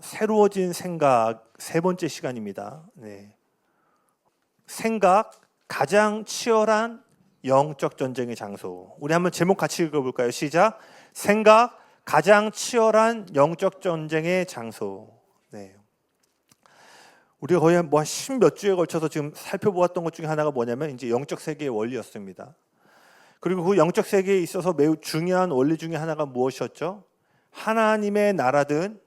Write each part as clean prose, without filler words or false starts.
새로워진 생각 세 번째 시간입니다. 네. 생각, 가장 치열한 영적 전쟁의 장소. 우리 한번 제목 같이 읽어볼까요? 시작. 생각, 가장 치열한 영적 전쟁의 장소. 네. 우리가 거의 한 10몇 주에 걸쳐서 지금 살펴보았던 것 중에 하나가 뭐냐면 이제 영적 세계의 원리였습니다. 그리고 그 영적 세계에 있어서 매우 중요한 원리 중에 하나가 무엇이었죠? 하나님의 나라든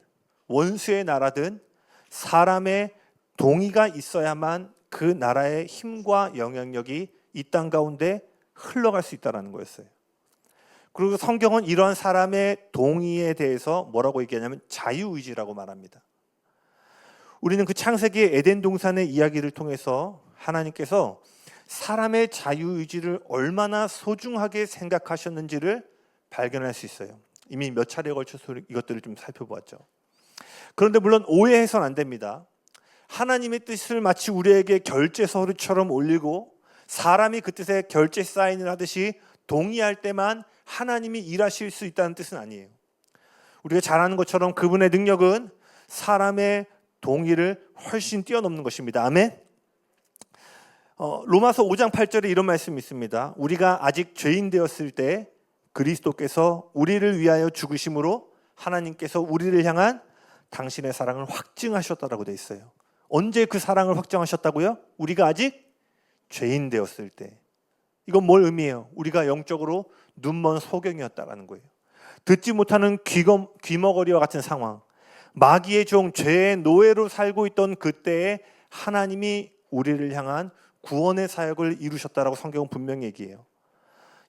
원수의 나라든 사람의 동의가 있어야만 그 나라의 힘과 영향력이 이 땅 가운데 흘러갈 수 있다는 거였어요. 그리고 성경은 이러한 사람의 동의에 대해서 뭐라고 얘기하냐면 자유의지라고 말합니다. 우리는 그 창세기 에덴 동산의 이야기를 통해서 하나님께서 사람의 자유의지를 얼마나 소중하게 생각하셨는지를 발견할 수 있어요. 이미 몇 차례에 걸쳐서 이것들을 좀 살펴보았죠. 그런데 물론 오해해서는 안 됩니다. 하나님의 뜻을 마치 우리에게 결제 서류처럼 올리고 사람이 그 뜻에 결제 사인을 하듯이 동의할 때만 하나님이 일하실 수 있다는 뜻은 아니에요. 우리가 잘 아는 것처럼 그분의 능력은 사람의 동의를 훨씬 뛰어넘는 것입니다. 아멘. 로마서 5장 8절에 이런 말씀이 있습니다. 우리가 아직 죄인 되었을 때 그리스도께서 우리를 위하여 죽으심으로 하나님께서 우리를 향한 당신의 사랑을 확증하셨다라고 되어 있어요. 언제 그 사랑을 확증하셨다고요? 우리가 아직 죄인 되었을 때. 이건 뭘 의미해요? 우리가 영적으로 눈먼 소경이었다라는 거예요. 듣지 못하는 귀머거리와 같은 상황, 마귀의 종, 죄의 노예로 살고 있던 그때에 하나님이 우리를 향한 구원의 사역을 이루셨다라고 성경은 분명히 얘기해요.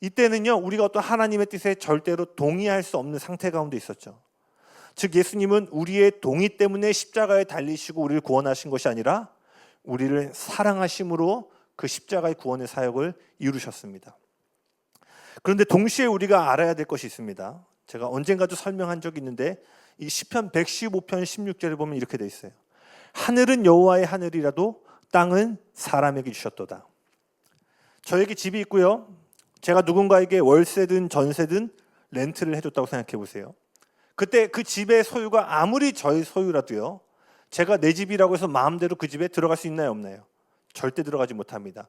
이때는요, 우리가 어떤 하나님의 뜻에 절대로 동의할 수 없는 상태 가운데 있었죠. 즉 예수님은 우리의 동의 때문에 십자가에 달리시고 우리를 구원하신 것이 아니라 우리를 사랑하심으로 그 십자가의 구원의 사역을 이루셨습니다. 그런데 동시에 우리가 알아야 될 것이 있습니다. 제가 언젠가도 설명한 적이 있는데 이 시편 115편 16절에 보면 이렇게 돼 있어요. 하늘은 여호와의 하늘이라도 땅은 사람에게 주셨도다. 저에게 집이 있고요. 제가 누군가에게 월세든 전세든 렌트를 해줬다고 생각해 보세요. 그때 그 집의 소유가 아무리 저의 소유라도요, 제가 내 집이라고 해서 마음대로 그 집에 들어갈 수 있나요, 없나요? 절대 들어가지 못합니다.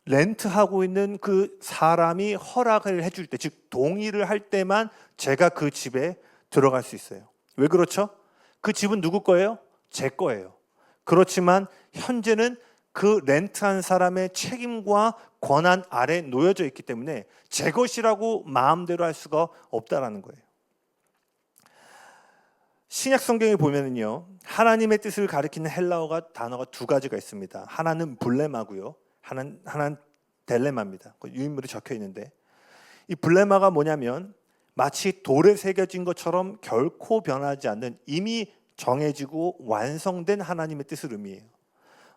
렌트하고 있는 그 사람이 허락을 해줄 때, 즉 동의를 할 때만 제가 그 집에 들어갈 수 있어요. 왜 그렇죠? 그 집은 누구 거예요? 제 거예요. 그렇지만 현재는 그 렌트한 사람의 책임과 권한 아래 놓여져 있기 때문에 제 것이라고 마음대로 할 수가 없다라는 거예요. 신약 성경에 보면은요, 하나님의 뜻을 가리키는 헬라어가 단어가 두 가지가 있습니다. 하나는 블레마고요, 하나는 델레마입니다. 유인물이 적혀 있는데 이 블레마가 뭐냐면 마치 돌에 새겨진 것처럼 결코 변하지 않는 이미 정해지고 완성된 하나님의 뜻을 의미해요.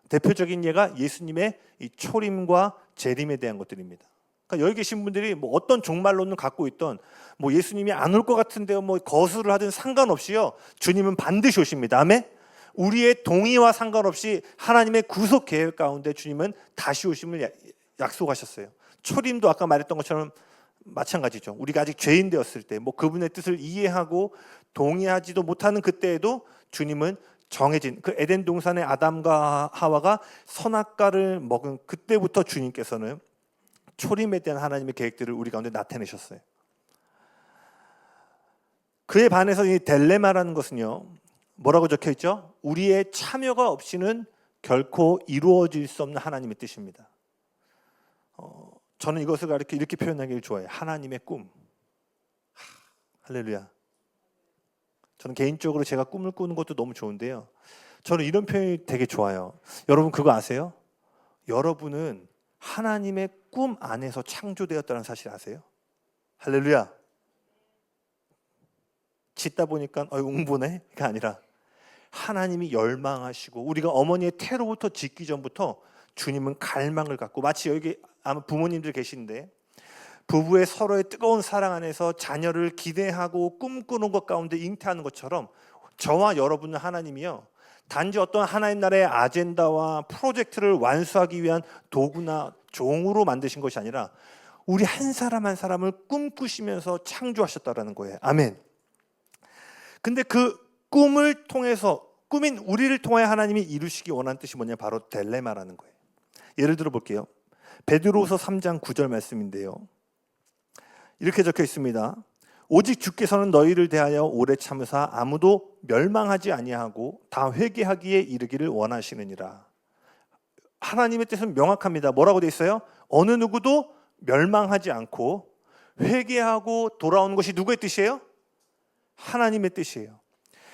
대표적인 예가 예수님의 이 초림과 재림에 대한 것들입니다. 그러니까 여기 계신 분들이 뭐 어떤 종말론을 갖고 있던, 뭐 예수님이 안 올 것 같은데요, 뭐 거수를 하든 상관없이요, 주님은 반드시 오십니다. 아멘. 우리의 동의와 상관없이 하나님의 구속 계획 가운데 주님은 다시 오심을 약속하셨어요. 초림도 아까 말했던 것처럼 마찬가지죠. 우리가 아직 죄인 되었을 때, 뭐 그분의 뜻을 이해하고 동의하지도 못하는 그때에도 주님은 정해진 그 에덴 동산의 아담과 하와가 선악과를 먹은 그때부터 주님께서는 초림에 대한 하나님의 계획들을 우리 가운데 나타내셨어요. 그에 반해서 이 델레마라는 것은요, 뭐라고 적혀 있죠? 우리의 참여가 없이는 결코 이루어질 수 없는 하나님의 뜻입니다. 저는 이것을 가르쳐 이렇게 표현하기를 좋아해요. 하나님의 꿈. 할렐루야. 저는 개인적으로 제가 꿈을 꾸는 것도 너무 좋은데요, 저는 이런 표현이 되게 좋아요. 여러분 그거 아세요? 여러분은 하나님의 꿈 안에서 창조되었다는 사실 아세요? 할렐루야. 짓다 보니까 웅보네가 아니라 하나님이 열망하시고 우리가 어머니의 태로부터 짓기 전부터 주님은 갈망을 갖고, 마치 여기 아마 부모님들 계신데 부부의 서로의 뜨거운 사랑 안에서 자녀를 기대하고 꿈꾸는 것 가운데 잉태하는 것처럼 저와 여러분은 하나님이요, 단지 어떤 하나님 나라의 아젠다와 프로젝트를 완수하기 위한 도구나 종으로 만드신 것이 아니라 우리 한 사람 한 사람을 꿈꾸시면서 창조하셨다라는 거예요. 아멘. 근데 그 꿈을 통해서 꿈인 우리를 통하여 하나님이 이루시기 원하는 뜻이 뭐냐? 바로 델레마라는 거예요. 예를 들어 볼게요. 베드로후서 3장 9절 말씀인데요. 이렇게 적혀 있습니다. 오직 주께서는 너희를 대하여 오래 참으사 아무도 멸망하지 아니하고 다 회개하기에 이르기를 원하시느니라. 하나님의 뜻은 명확합니다. 뭐라고 돼 있어요? 어느 누구도 멸망하지 않고 회개하고 돌아오는 것이 누구의 뜻이에요? 하나님의 뜻이에요.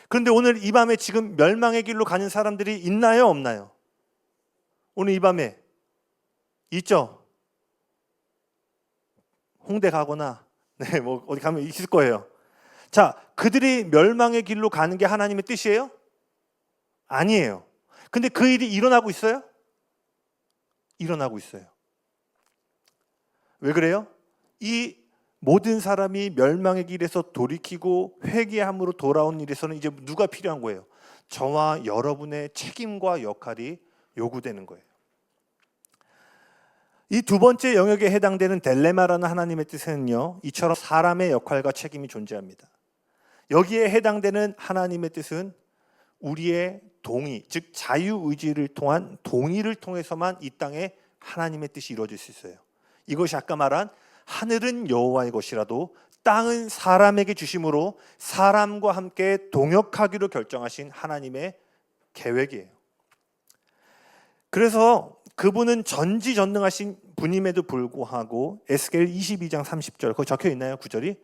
그런데 오늘 이 밤에 지금 멸망의 길로 가는 사람들이 있나요? 없나요? 오늘 이 밤에 있죠? 홍대 가거나 뭐 어디 가면 있을 거예요. 자, 그들이 멸망의 길로 가는 게 하나님의 뜻이에요? 아니에요. 근데 그 일이 일어나고 있어요? 일어나고 있어요. 왜 그래요? 이 모든 사람이 멸망의 길에서 돌이키고 회개함으로 돌아온 일에서는 이제 누가 필요한 거예요? 저와 여러분의 책임과 역할이 요구되는 거예요. 이 두 번째 영역에 해당되는 델레마라는 하나님의 뜻은요, 이처럼 사람의 역할과 책임이 존재합니다. 여기에 해당되는 하나님의 뜻은 우리의 동의, 즉 자유의지를 통한 동의를 통해서만 이 땅에 하나님의 뜻이 이루어질 수 있어요. 이것이 아까 말한 하늘은 여호와의 것이라도 땅은 사람에게 주심으로 사람과 함께 동역하기로 결정하신 하나님의 계획이에요. 그래서 그분은 전지전능하신 분임에도 불구하고 에스겔 22장 30절 거기 적혀 있나요? 구절이?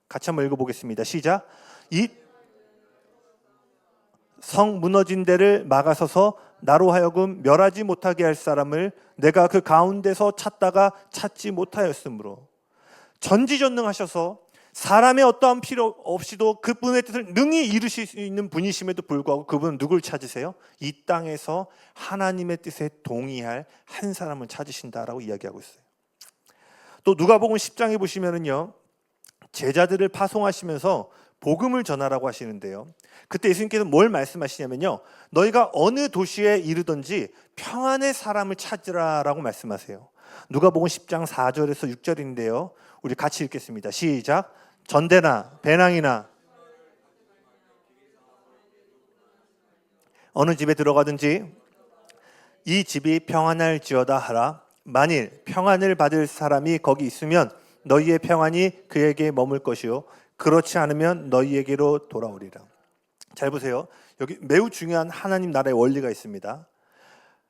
같이 한번 읽어보겠습니다. 시작. 이 성 무너진 데를 막아서서 나로 하여금 멸하지 못하게 할 사람을 내가 그 가운데서 찾다가 찾지 못하였으므로. 전지전능하셔서 사람의 어떠한 필요 없이도 그분의 뜻을 능히 이루실 수 있는 분이심에도 불구하고 그분은 누굴 찾으세요? 이 땅에서 하나님의 뜻에 동의할 한 사람을 찾으신다라고 이야기하고 있어요. 또 누가복음 10장에 보시면은요, 제자들을 파송하시면서 복음을 전하라고 하시는데요, 그때 예수님께서 뭘 말씀하시냐면요, 너희가 어느 도시에 이르든지 평안의 사람을 찾으라라고 말씀하세요. 누가복음 10장 4절에서 6절인데요, 우리 같이 읽겠습니다. 시작. 전대나 배낭이나 어느 집에 들어가든지 이 집이 평안할지어다 하라. 만일 평안을 받을 사람이 거기 있으면 너희의 평안이 그에게 머물 것이요 그렇지 않으면 너희에게로 돌아오리라. 잘 보세요. 여기 매우 중요한 하나님 나라의 원리가 있습니다.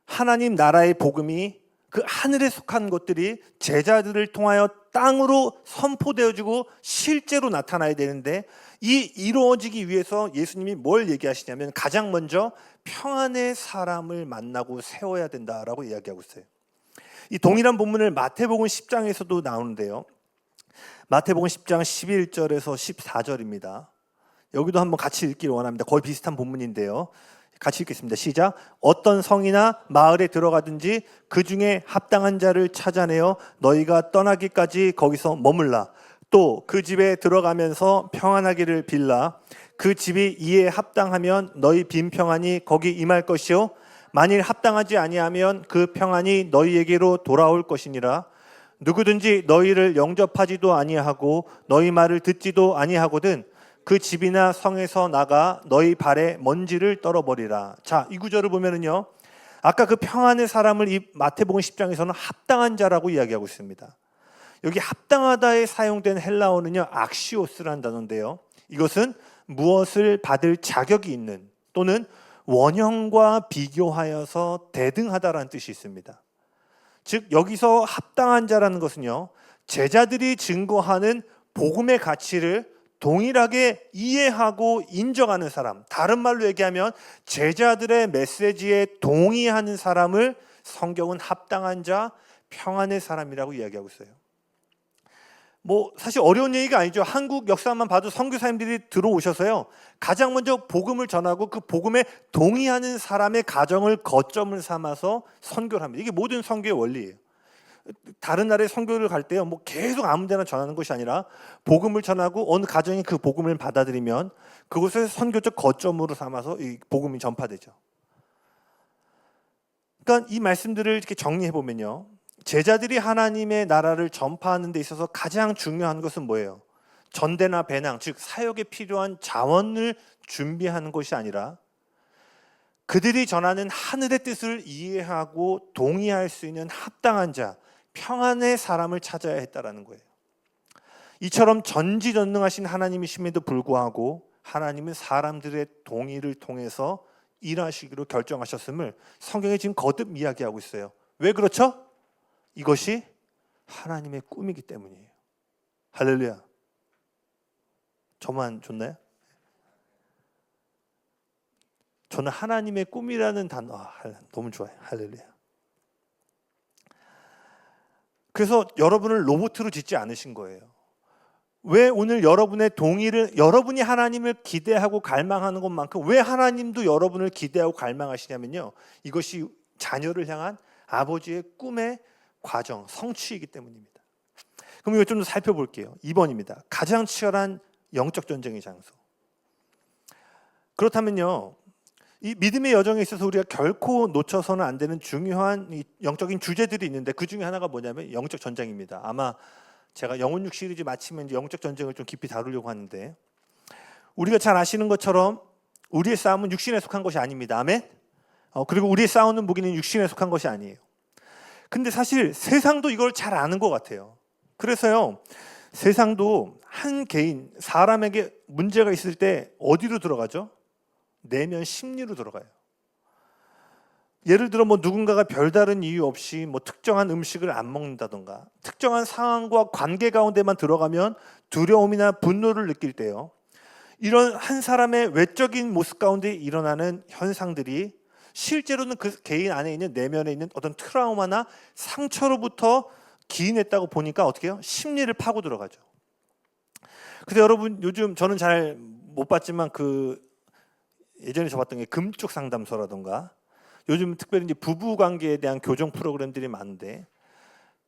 하나님 나라의 복음이 그 하늘에 속한 것들이 제자들을 통하여 땅으로 선포되어지고 실제로 나타나야 되는데, 이 이루어지기 위해서 예수님이 뭘 얘기하시냐면 가장 먼저 평안의 사람을 만나고 세워야 된다라고 이야기하고 있어요. 이 동일한 본문을 마태복음 10장에서도 나오는데요, 마태복음 10장 11절에서 14절입니다. 여기도 한번 같이 읽기를 원합니다. 거의 비슷한 본문인데요, 같이 읽겠습니다. 시작. 어떤 성이나 마을에 들어가든지 그 중에 합당한 자를 찾아내어 너희가 떠나기까지 거기서 머물라. 또 그 집에 들어가면서 평안하기를 빌라. 그 집이 이에 합당하면 너희 빈 평안이 거기 임할 것이요 만일 합당하지 아니하면 그 평안이 너희에게로 돌아올 것이니라. 누구든지 너희를 영접하지도 아니하고 너희 말을 듣지도 아니하거든 그 집이나 성에서 나가 너희 발에 먼지를 떨어버리라. 자, 이 구절을 보면은요, 아까 그 평안의 사람을 이 마태복음 10장에서는 합당한 자라고 이야기하고 있습니다. 여기 합당하다에 사용된 헬라어는요, 악시오스라는 단어인데요, 이것은 무엇을 받을 자격이 있는 또는 원형과 비교하여서 대등하다라는 뜻이 있습니다. 즉 여기서 합당한 자라는 것은요, 제자들이 증거하는 복음의 가치를 동일하게 이해하고 인정하는 사람, 다른 말로 얘기하면 제자들의 메시지에 동의하는 사람을 성경은 합당한 자, 평안의 사람이라고 이야기하고 있어요. 뭐 사실 어려운 얘기가 아니죠. 한국 역사만 봐도 선교사님들이 들어오셔서요, 가장 먼저 복음을 전하고 그 복음에 동의하는 사람의 가정을 거점을 삼아서 선교를 합니다. 이게 모든 선교의 원리예요. 다른 나라에 선교를 갈 때요, 뭐 계속 아무 데나 전하는 것이 아니라 복음을 전하고 어느 가정이 그 복음을 받아들이면 그곳을 선교적 거점으로 삼아서 이 복음이 전파되죠. 그러니까 이 말씀들을 이렇게 정리해 보면요, 제자들이 하나님의 나라를 전파하는 데 있어서 가장 중요한 것은 뭐예요? 전대나 배낭, 즉 사역에 필요한 자원을 준비하는 것이 아니라 그들이 전하는 하늘의 뜻을 이해하고 동의할 수 있는 합당한 자, 평안의 사람을 찾아야 했다라는 거예요. 이처럼 전지전능하신 하나님이심에도 불구하고 하나님은 사람들의 동의를 통해서 일하시기로 결정하셨음을 성경에 지금 거듭 이야기하고 있어요. 왜 그렇죠? 이것이 하나님의 꿈이기 때문이에요. 할렐루야. 저만 좋나요? 저는 하나님의 꿈이라는 단어 너무 좋아요. 할렐루야. 그래서 여러분을 로봇으로 짓지 않으신 거예요. 왜 오늘 여러분의 동의를, 여러분이 하나님을 기대하고 갈망하는 것만큼 왜 하나님도 여러분을 기대하고 갈망하시냐면요, 이것이 자녀를 향한 아버지의 꿈의 과정, 성취이기 때문입니다. 그럼 이거 좀 더 살펴볼게요. 2번입니다. 가장 치열한 영적 전쟁의 장소. 그렇다면요, 이 믿음의 여정에 있어서 우리가 결코 놓쳐서는 안 되는 중요한 이 영적인 주제들이 있는데 그 중에 하나가 뭐냐면 영적 전쟁입니다. 아마 제가 영혼육 시리즈 마치면 이제 영적 전쟁을 좀 깊이 다루려고 하는데, 우리가 잘 아시는 것처럼 우리의 싸움은 육신에 속한 것이 아닙니다. 아멘. 그리고 우리의 싸우는 무기는 육신에 속한 것이 아니에요. 근데 사실 세상도 이걸 잘 아는 것 같아요. 그래서요, 세상도 한 개인, 사람에게 문제가 있을 때 어디로 들어가죠? 내면 심리로 들어가요. 예를 들어 누군가가 별다른 이유 없이 특정한 음식을 안 먹는다던가 특정한 상황과 관계 가운데만 들어가면 두려움이나 분노를 느낄 때요, 이런 한 사람의 외적인 모습 가운데 일어나는 현상들이 실제로는 그 개인 안에 있는 내면에 있는 어떤 트라우마나 상처로부터 기인했다고 보니까 어떻게 해요? 심리를 파고 들어가죠. 근데 여러분, 요즘 저는 잘 못 봤지만 예전에 저 봤던 게 금쪽 상담소라던가 요즘 특별히 이제 부부 관계에 대한 교정 프로그램들이 많은데,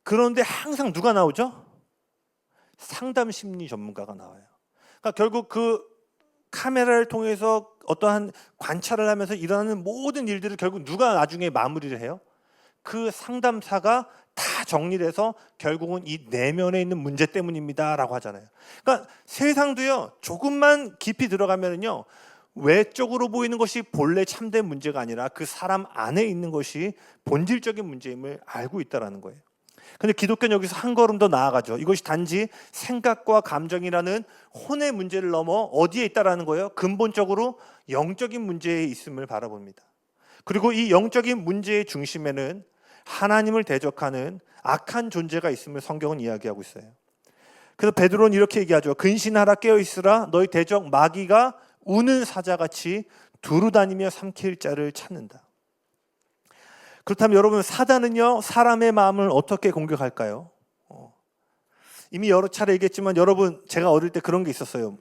그런데 항상 누가 나오죠? 상담 심리 전문가가 나와요. 그러니까 결국 그 카메라를 통해서 어떠한 관찰을 하면서 일어나는 모든 일들을 결국 누가 나중에 마무리를 해요? 그 상담사가 다 정리를 해서 결국은 이 내면에 있는 문제 때문입니다라고 하잖아요. 그러니까 세상도요, 조금만 깊이 들어가면은요, 외적으로 보이는 것이 본래 참된 문제가 아니라 그 사람 안에 있는 것이 본질적인 문제임을 알고 있다는 거예요. 근데 기독교는 여기서 한 걸음 더 나아가죠. 이것이 단지 생각과 감정이라는 혼의 문제를 넘어 어디에 있다는 거예요? 근본적으로 영적인 문제에 있음을 바라봅니다. 그리고 이 영적인 문제의 중심에는 하나님을 대적하는 악한 존재가 있음을 성경은 이야기하고 있어요. 그래서 베드로는 이렇게 얘기하죠. 근신하라, 깨어있으라. 너희 대적 마귀가 우는 사자같이 두루다니며 삼킬 자를 찾는다. 그렇다면 여러분, 사단은요, 사람의 마음을 어떻게 공격할까요? 이미 여러 차례 얘기했지만 여러분, 제가 어릴 때 그런 게 있었어요.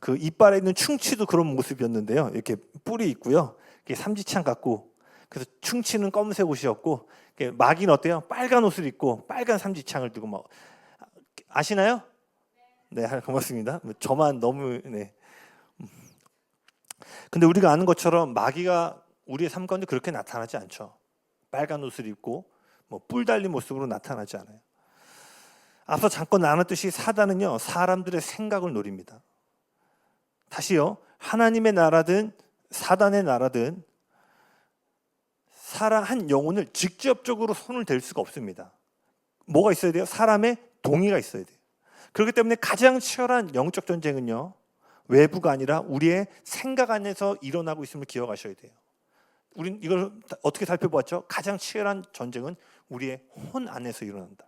그 이빨에 있는 충치도 그런 모습이었는데요. 이렇게 뿔이 있고요, 이렇게 삼지창 같고, 그래서 충치는 검은색 옷이었고, 마귀는 어때요? 빨간 옷을 입고 빨간 삼지창을 두고 아시나요? 네, 고맙습니다. 저만 너무 근데 우리가 아는 것처럼 마귀가 우리의 삶 가운데 그렇게 나타나지 않죠. 빨간 옷을 입고 뿔 달린 모습으로 나타나지 않아요. 앞서 잠깐 나눴듯이 사단은요, 사람들의 생각을 노립니다. 다시요, 하나님의 나라든 사단의 나라든 한 영혼을 직접적으로 손을 댈 수가 없습니다. 뭐가 있어야 돼요? 사람의 동의가 있어야 돼요. 그렇기 때문에 가장 치열한 영적 전쟁은요, 외부가 아니라 우리의 생각 안에서 일어나고 있음을 기억하셔야 돼요. 우린 이걸 어떻게 살펴보았죠? 가장 치열한 전쟁은 우리의 혼 안에서 일어난다.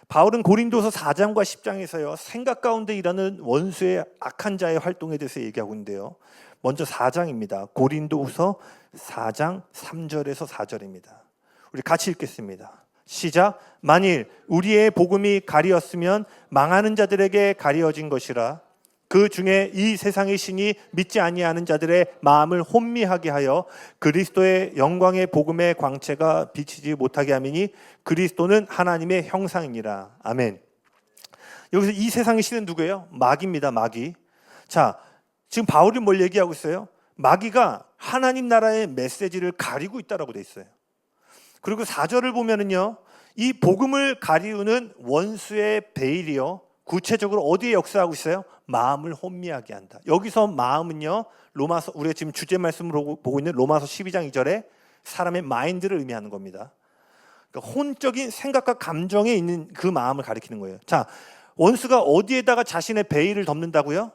바울은 고린도서 4장과 10장에서요, 생각 가운데 일하는 원수의 악한 자의 활동에 대해서 얘기하고 있는데요. 먼저 4장입니다. 고린도후서 4장 3절에서 4절입니다. 우리 같이 읽겠습니다. 시작. 만일 우리의 복음이 가리었으면 망하는 자들에게 가리어진 것이라. 그 중에 이 세상의 신이 믿지 아니하는 자들의 마음을 혼미하게 하여 그리스도의 영광의 복음의 광채가 비치지 못하게 함이니 그리스도는 하나님의 형상이니라. 아멘. 여기서 이 세상의 신은 누구예요? 마귀입니다. 마귀. 자, 지금 바울이 뭘 얘기하고 있어요? 마귀가 하나님 나라의 메시지를 가리고 있다라고 돼 있어요. 그리고 4절을 보면은요, 이 복음을 가리우는 원수의 베일이요, 구체적으로 어디에 역사하고 있어요? 마음을 혼미하게 한다. 여기서 마음은요, 로마서, 우리가 지금 주제 말씀으로 보고 있는 로마서 12장 2절에 사람의 마인드를 의미하는 겁니다. 그러니까 혼적인 생각과 감정에 있는 그 마음을 가리키는 거예요. 자, 원수가 어디에다가 자신의 베일을 덮는다고요?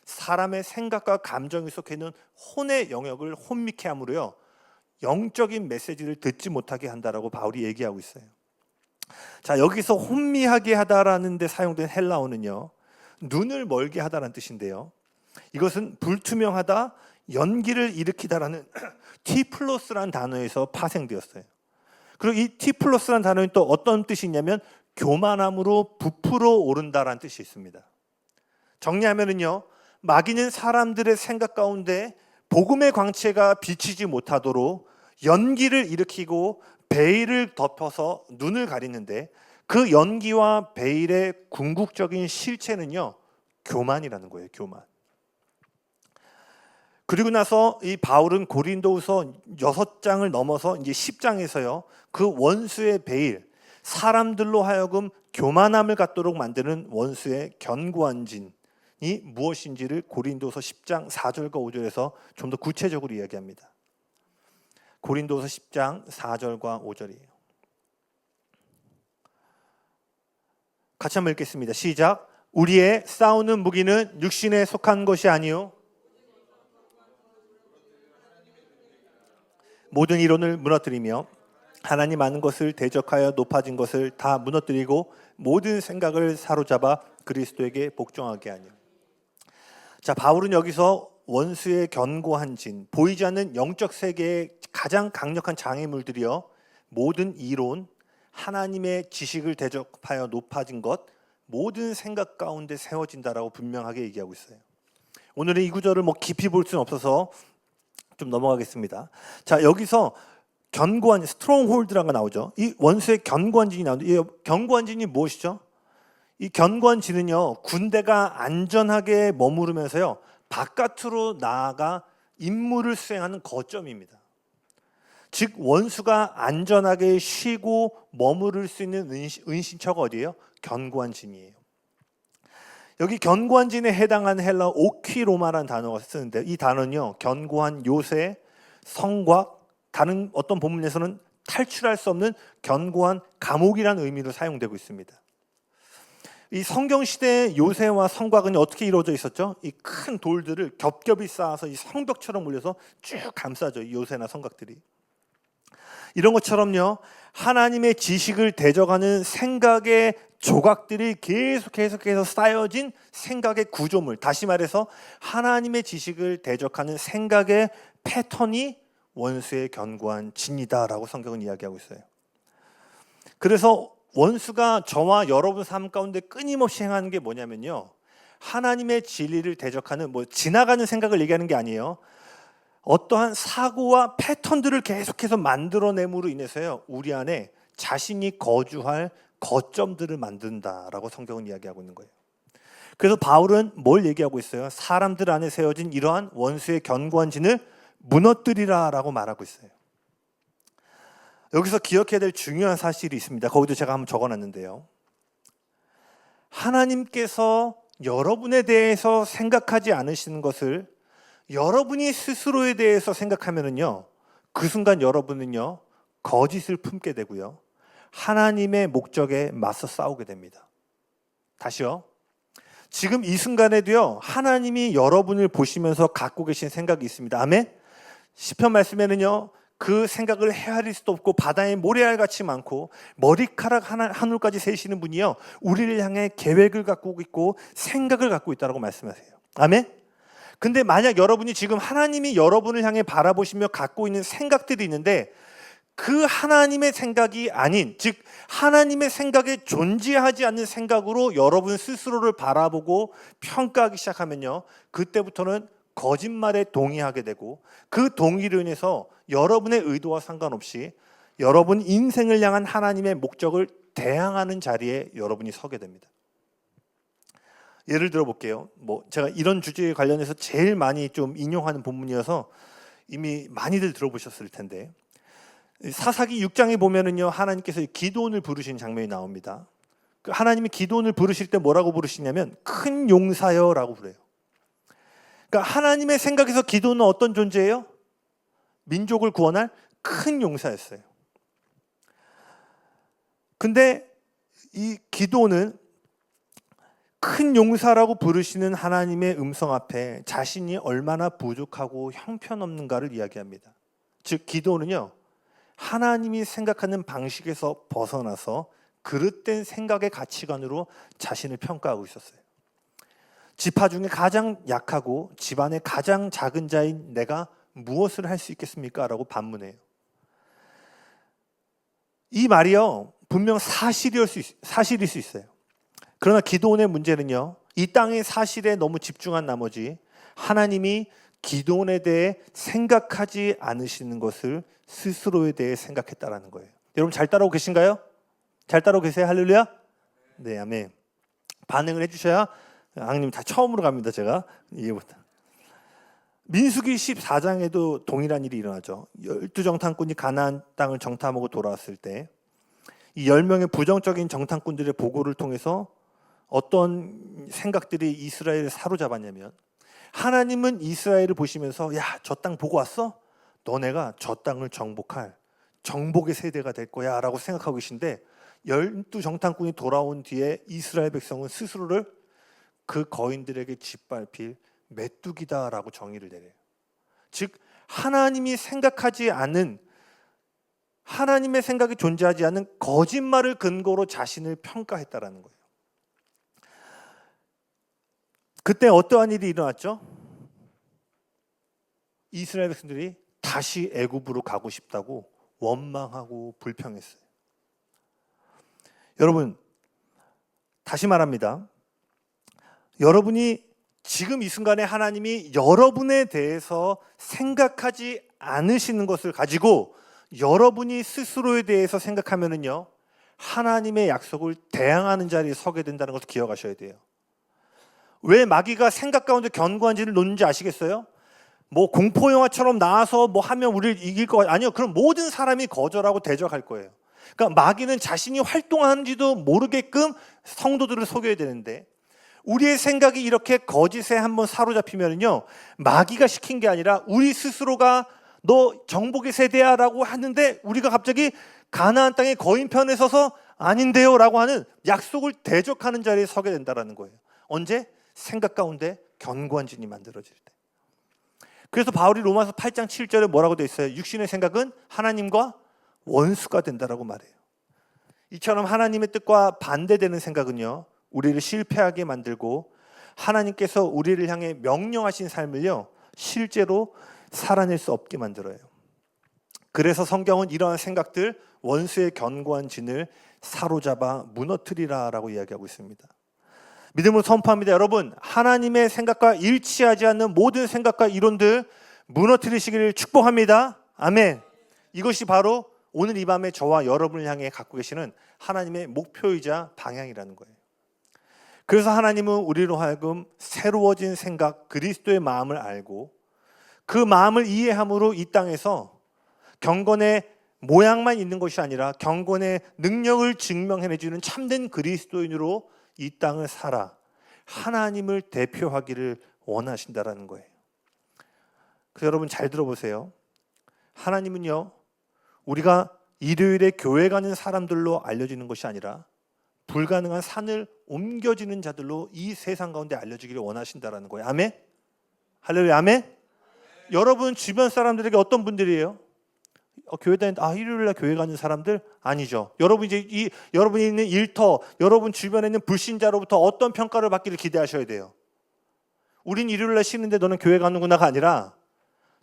사람의 생각과 감정이 속해 있는 혼의 영역을 혼미케 함으로요, 영적인 메시지를 듣지 못하게 한다라고 바울이 얘기하고 있어요. 자, 여기서 혼미하게 하다라는 데 사용된 헬라어는요, 눈을 멀게 하다라는 뜻인데요, 이것은 불투명하다, 연기를 일으키다라는 T+라는 단어에서 파생되었어요. 그리고 이 T+라는 단어는 또 어떤 뜻이 있냐면 교만함으로 부풀어 오른다라는 뜻이 있습니다. 정리하면은요, 마귀는 사람들의 생각 가운데 복음의 광채가 비치지 못하도록 연기를 일으키고 베일을 덮어서 눈을 가리는데, 그 연기와 베일의 궁극적인 실체는요, 교만이라는 거예요. 교만. 그리고 나서 이 바울은 고린도후서 6장을 넘어서 이제 10장에서요, 그 원수의 베일, 사람들로 하여금 교만함을 갖도록 만드는 원수의 견고한 진이 무엇인지를 고린도서 10장 4절과 5절에서 좀 더 구체적으로 이야기합니다. 고린도서 10장 4절과 5절이에요. 같이 한번 읽겠습니다. 시작. 우리의 싸우는 무기는 육신에 속한 것이 아니요 모든 이론을 무너뜨리며 하나님 아는 것을 대적하여 높아진 것을 다 무너뜨리고 모든 생각을 사로잡아 그리스도에게 복종하게 하니. 자, 바울은 여기서 원수의 견고한 진, 보이지 않는 영적 세계의 가장 강력한 장애물들이여 모든 이론, 하나님의 지식을 대적하여 높아진 것, 모든 생각 가운데 세워진다라고 분명하게 얘기하고 있어요. 오늘은 이 구절을 깊이 볼 수는 없어서 좀 넘어가겠습니다. 자, 여기서 견고한 스트롱홀드라는 거 나오죠. 이 원수의 견고한 진이 나오는데, 이 견고한 진이 무엇이죠? 이 견고한 진은요, 군대가 안전하게 머무르면서요, 바깥으로 나아가 임무를 수행하는 거점입니다. 즉 원수가 안전하게 쉬고 머무를 수 있는 은신처가 어디예요? 견고한 진이에요. 여기 견고한 진에 해당하는 헬라어 오퀴로마라는 단어가 쓰는데, 이 단어는요, 견고한 요새, 성곽, 다른 어떤 본문에서는 탈출할 수 없는 견고한 감옥이라는 의미로 사용되고 있습니다. 이 성경 시대의 요새와 성곽은 어떻게 이루어져 있었죠? 이 큰 돌들을 겹겹이 쌓아서 이 성벽처럼 올려서 쭉 감싸죠. 이 요새나 성곽들이. 이런 것처럼요, 하나님의 지식을 대적하는 생각의 조각들이 계속해서 쌓여진 생각의 구조물, 다시 말해서 하나님의 지식을 대적하는 생각의 패턴이 원수의 견고한 진이다라고 성경은 이야기하고 있어요. 그래서 원수가 저와 여러분 삶 가운데 끊임없이 행하는 게 뭐냐면요, 하나님의 진리를 대적하는, 지나가는 생각을 얘기하는 게 아니에요. 어떠한 사고와 패턴들을 계속해서 만들어냄으로 인해서요, 우리 안에 자신이 거주할 거점들을 만든다라고 성경은 이야기하고 있는 거예요. 그래서 바울은 뭘 얘기하고 있어요? 사람들 안에 세워진 이러한 원수의 견고한 진을 무너뜨리라라고 말하고 있어요. 여기서 기억해야 될 중요한 사실이 있습니다. 거기도 제가 한번 적어놨는데요, 하나님께서 여러분에 대해서 생각하지 않으시는 것을 여러분이 스스로에 대해서 생각하면은요, 그 순간 여러분은요, 거짓을 품게 되고요, 하나님의 목적에 맞서 싸우게 됩니다. 다시요. 지금 이 순간에도요, 하나님이 여러분을 보시면서 갖고 계신 생각이 있습니다. 아멘? 시편 말씀에는요, 그 생각을 헤아릴 수도 없고 바다의 모래알같이 많고 머리카락 하늘까지 세시는 분이요, 우리를 향해 계획을 갖고 있고 생각을 갖고 있다고 말씀하세요. 아멘? 근데 만약 여러분이 지금 하나님이 여러분을 향해 바라보시며 갖고 있는 생각들이 있는데, 그 하나님의 생각이 아닌, 즉 하나님의 생각에 존재하지 않는 생각으로 여러분 스스로를 바라보고 평가하기 시작하면요, 그때부터는 거짓말에 동의하게 되고, 그 동의로 인해서 여러분의 의도와 상관없이 여러분 인생을 향한 하나님의 목적을 대항하는 자리에 여러분이 서게 됩니다. 예를 들어 볼게요. 제가 이런 주제에 관련해서 제일 많이 좀 인용하는 본문이어서 이미 많이들 들어보셨을 텐데, 사사기 6장에 보면은요, 하나님께서 기드온을 부르신 장면이 나옵니다. 하나님이 기도원을 부르실 때 뭐라고 부르시냐면 큰 용사여라고 부르요. 그러니까 하나님의 생각에서 기도원은 어떤 존재예요? 민족을 구원할 큰 용사였어요. 근데 이 기도는 큰 용사라고 부르시는 하나님의 음성 앞에 자신이 얼마나 부족하고 형편없는가를 이야기합니다. 즉 기도는요, 하나님이 생각하는 방식에서 벗어나서 그릇된 생각의 가치관으로 자신을 평가하고 있었어요. 지파 중에 가장 약하고 집안의 가장 작은 자인 내가 무엇을 할 수 있겠습니까? 라고 반문해요. 이 말이요, 분명 사실일 수 있어요. 그러나 기도원의 문제는요, 이 땅의 사실에 너무 집중한 나머지 하나님이 기도원에 대해 생각하지 않으시는 것을 스스로에 대해 생각했다라는 거예요. 여러분 잘 따라오고 계신가요? 잘 따라오고 계세요? 할렐루야? 네, 아멘. 반응을 해주셔야 앙님 다 처음으로 갑니다. 제가 이해부터. 민수기 14장에도 동일한 일이 일어나죠. 12정탐꾼이 가나안 땅을 정탐하고 돌아왔을 때 이 10명의 부정적인 정탐꾼들의 보고를 통해서 어떤 생각들이 이스라엘을 사로잡았냐면, 하나님은 이스라엘을 보시면서 야, 저 땅 보고 왔어? 너네가 저 땅을 정복할 정복의 세대가 될 거야 라고 생각하고 계신데, 12정탐꾼이 돌아온 뒤에 이스라엘 백성은 스스로를 그 거인들에게 짓밟힐 메뚜기다라고 정의를 내려요. 즉 하나님이 생각하지 않은, 하나님의 생각이 존재하지 않는 거짓말을 근거로 자신을 평가했다라는 거예요. 그때 어떠한 일이 일어났죠? 이스라엘 백성들이 다시 애굽으로 가고 싶다고 원망하고 불평했어요. 여러분, 다시 말합니다. 여러분이 지금 이 순간에 하나님이 여러분에 대해서 생각하지 않으시는 것을 가지고 여러분이 스스로에 대해서 생각하면은요, 하나님의 약속을 대항하는 자리에 서게 된다는 것을 기억하셔야 돼요. 왜 마귀가 생각 가운데 견고한지를 놓는지 아시겠어요? 뭐 공포 영화처럼 나와서 뭐 하면 우리를 이길 거 아니요. 그럼 모든 사람이 거절하고 대적할 거예요. 그러니까 마귀는 자신이 활동하는지도 모르게끔 성도들을 속여야 되는데, 우리의 생각이 이렇게 거짓에 한번 사로잡히면요, 마귀가 시킨 게 아니라 우리 스스로가 너 정복의 세대야 라고 하는데, 우리가 갑자기 가나안 땅의 거인 편에 서서 아닌데요 라고 하는 약속을 대적하는 자리에 서게 된다는 거예요. 언제? 생각 가운데 견고한 진이 만들어질 때. 그래서 바울이 로마서 8장 7절에 뭐라고 되어 있어요? 육신의 생각은 하나님과 원수가 된다라고 말해요. 이처럼 하나님의 뜻과 반대되는 생각은요, 우리를 실패하게 만들고 하나님께서 우리를 향해 명령하신 삶을요, 실제로 살아낼 수 없게 만들어요. 그래서 성경은 이러한 생각들, 원수의 견고한 진을 사로잡아 무너뜨리라 라고 이야기하고 있습니다. 믿음으로 선포합니다. 여러분, 하나님의 생각과 일치하지 않는 모든 생각과 이론들 무너뜨리시기를 축복합니다. 아멘. 이것이 바로 오늘 이 밤에 저와 여러분을 향해 갖고 계시는 하나님의 목표이자 방향이라는 거예요. 그래서 하나님은 우리로 하여금 새로워진 생각, 그리스도의 마음을 알고 그 마음을 이해함으로 이 땅에서 경건의 모양만 있는 것이 아니라 경건의 능력을 증명해내주는 참된 그리스도인으로 이 땅을 살아 하나님을 대표하기를 원하신다라는 거예요. 그래서 여러분 잘 들어보세요. 하나님은요, 우리가 일요일에 교회 가는 사람들로 알려지는 것이 아니라 불가능한 산을 옮겨지는 자들로 이 세상 가운데 알려지기를 원하신다라는 거예요. 아멘? 할렐루야, 아멘? 여러분 주변 사람들에게 어떤 분들이에요? 교회 다니는데 일요일날 교회 가는 사람들? 아니죠. 여러분 이제 여러분이 있는 일터, 여러분 주변에 있는 불신자로부터 어떤 평가를 받기를 기대하셔야 돼요. 우린 일요일날 쉬는데 너는 교회 가는구나가 아니라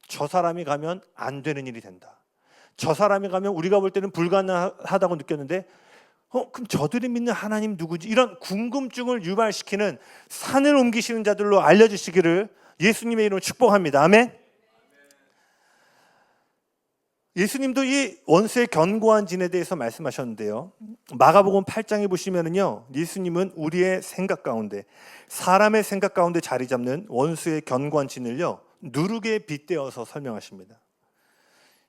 저 사람이 가면 안 되는 일이 된다. 저 사람이 가면 우리가 볼 때는 불가능하다고 느꼈는데 그럼 저들이 믿는 하나님 누구지? 이런 궁금증을 유발시키는 산을 옮기시는 자들로 알려주시기를 예수님의 이름으로 축복합니다. 아멘. 예수님도 이 원수의 견고한 진에 대해서 말씀하셨는데요. 마가복음 8장에 보시면은요, 예수님은 우리의 생각 가운데, 사람의 생각 가운데 자리 잡는 원수의 견고한 진을요, 누룩에 빗대어서 설명하십니다.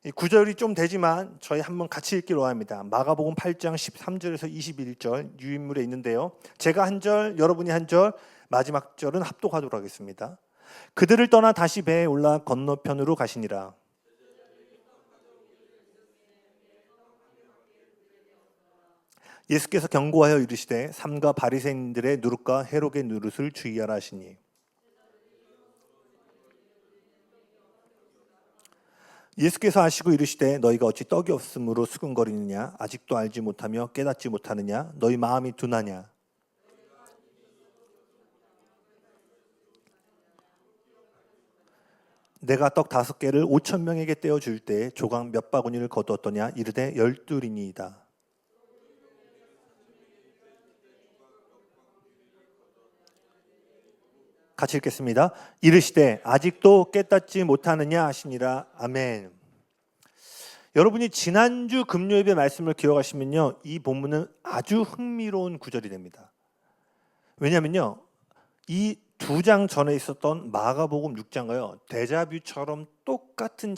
이 구절이 좀 되지만 저희 한번 같이 읽기로 합니다. 마가복음 8장 13절에서 21절 유인물에 있는데요. 제가 한 절, 여러분이 한 절, 마지막 절은 합독하도록 하겠습니다. 그들을 떠나 다시 배에 올라 건너편으로 가시니라. 예수께서 경고하여 이르시되 삼가 바리새인들의 누룩과 헤롯의 누룩을 주의하라 하시니 예수께서 아시고 이르시되 너희가 어찌 떡이 없으므로 수근거리느냐 아직도 알지 못하며 깨닫지 못하느냐 너희 마음이 둔하냐. 내가 떡 5개를 5,000명에게 떼어줄 때 조각 몇 바구니를 거두었더냐 이르되 12이니이다. 같이 읽겠습니다. 이르시되 아직도 깨닫지 못하느냐 하시니라. 아멘. 여러분이 지난주 금요일의 말씀을 기억하시면요, 이 본문은 아주 흥미로운 구절이 됩니다. 왜냐하면요, 이 2장 전에 있었던 마가복음 6장과요 데자뷰처럼 똑같은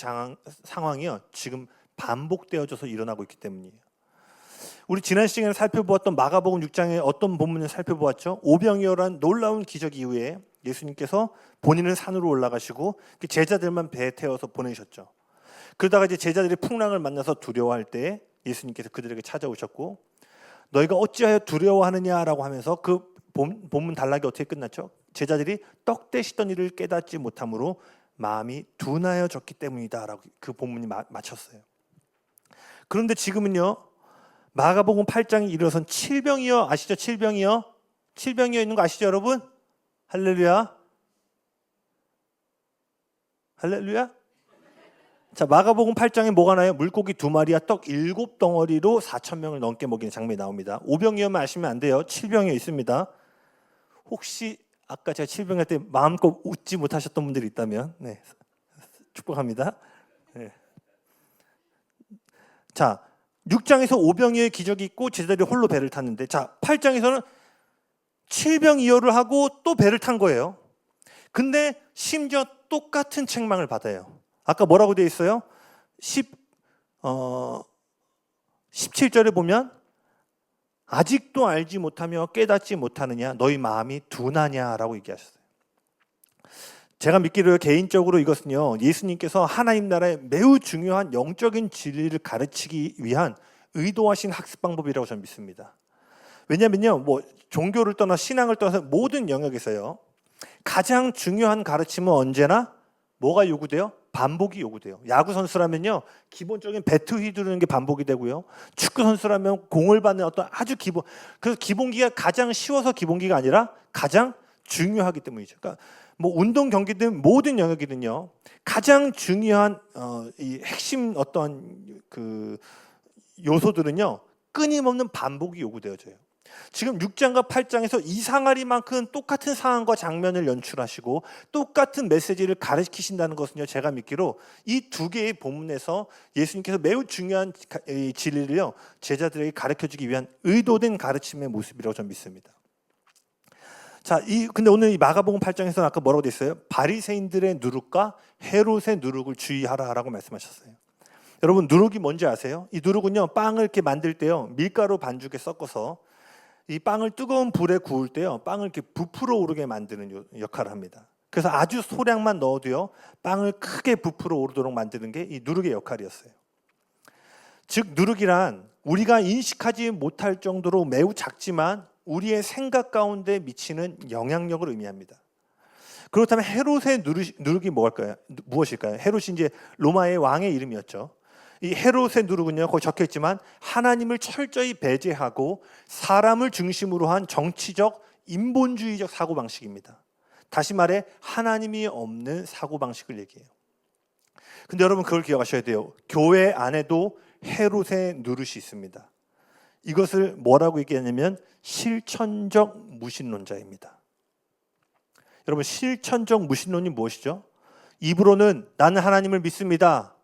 상황이요 지금 반복되어져서 일어나고 있기 때문이에요. 우리 지난 시간에 살펴보았던 마가복음 6장의 어떤 본문을 살펴보았죠? 오병이어란 놀라운 기적 이후에 예수님께서 본인은 산으로 올라가시고 제자들만 배에 태워서 보내셨죠. 그러다가 이제 제자들이 풍랑을 만나서 두려워할 때 예수님께서 그들에게 찾아오셨고 너희가 어찌하여 두려워하느냐라고 하면서 그 본문 단락이 어떻게 끝났죠? 제자들이 떡 떼시던 일을 깨닫지 못함으로 마음이 둔하여졌기 때문이다라고 그 본문이 마쳤어요. 그런데 지금은요 마가복음 8장이 이르러선 칠병이여 아시죠? 칠병이여 있는 거 아시죠 여러분? 할렐루야. 할렐루야. 자, 마가복음 8장에 뭐가 나요? 물고기 2마리와 떡 7덩어리로 4,000명을 넘게 먹이는 장면이 나옵니다. 오병이어만 아시면 안 돼요. 칠병이어 있습니다. 혹시 아까 제가 칠병할 때 마음껏 웃지 못하셨던 분들이 있다면 네, 축복합니다. 네. 자, 6장에서 오병이어의 기적이 있고 제자들이 홀로 배를 탔는데 자, 8장에서는 칠병이어를 하고 또 배를 탄 거예요. 근데 심지어 똑같은 책망을 받아요. 아까 뭐라고 되어 있어요? 17절에 보면 아직도 알지 못하며 깨닫지 못하느냐 너희 마음이 둔하냐라고 얘기하셨어요. 제가 믿기로 개인적으로 이것은요 예수님께서 하나님 나라의 매우 중요한 영적인 진리를 가르치기 위한 의도하신 학습 방법이라고 저는 믿습니다. 왜냐하면요 뭐 종교를 떠나 신앙을 떠나서 모든 영역에서요 가장 중요한 가르침은 언제나 뭐가 요구돼요? 반복이 요구돼요. 야구 선수라면요 기본적인 배트 휘두르는 게 반복이 되고요. 축구 선수라면 공을 받는 어떤 아주 기본, 그래서 기본기가 가장 쉬워서 기본기가 아니라 가장 중요하기 때문이죠. 그러니까 뭐 운동 경기든 모든 영역이든요 가장 중요한 이 핵심 어떤 그 요소들은요 끊임없는 반복이 요구되어져요. 지금 6장과 8장에서 이상하리만큼 똑같은 상황과 장면을 연출하시고 똑같은 메시지를 가르치신다는 것은요 제가 믿기로 이 2개의 본문에서 예수님께서 매우 중요한 진리를요 제자들에게 가르쳐주기 위한 의도된 가르침의 모습이라고 저는 믿습니다. 자, 근데 오늘 이 마가복음 8장에서는 아까 뭐라고 돼 있어요? 바리새인들의 누룩과 헤롯의 누룩을 주의하라라고 말씀하셨어요. 여러분 누룩이 뭔지 아세요? 이 누룩은요 빵을 이렇게 만들 때요 밀가루 반죽에 섞어서 이 빵을 뜨거운 불에 구울 때요 빵을 이렇게 부풀어 오르게 만드는 역할을 합니다. 그래서 아주 소량만 넣어도요 빵을 크게 부풀어 오르도록 만드는 게 이 누룩의 역할이었어요. 즉 누룩이란 우리가 인식하지 못할 정도로 매우 작지만 우리의 생각 가운데 미치는 영향력을 의미합니다. 그렇다면 헤롯의 누룩이 무엇일까요? 헤롯이 이제 로마의 왕의 이름이었죠. 이 헤롯의 누룩은요 거기 적혀 있지만 하나님을 철저히 배제하고 사람을 중심으로 한 정치적 인본주의적 사고방식입니다. 다시 말해 하나님이 없는 사고방식을 얘기해요. 근데 여러분 그걸 기억하셔야 돼요. 교회 안에도 헤롯의 누룩이 있습니다. 이것을 뭐라고 얘기하냐면 실천적 무신론자입니다. 여러분 실천적 무신론이 무엇이죠? 입으로는 나는 하나님을 믿습니다.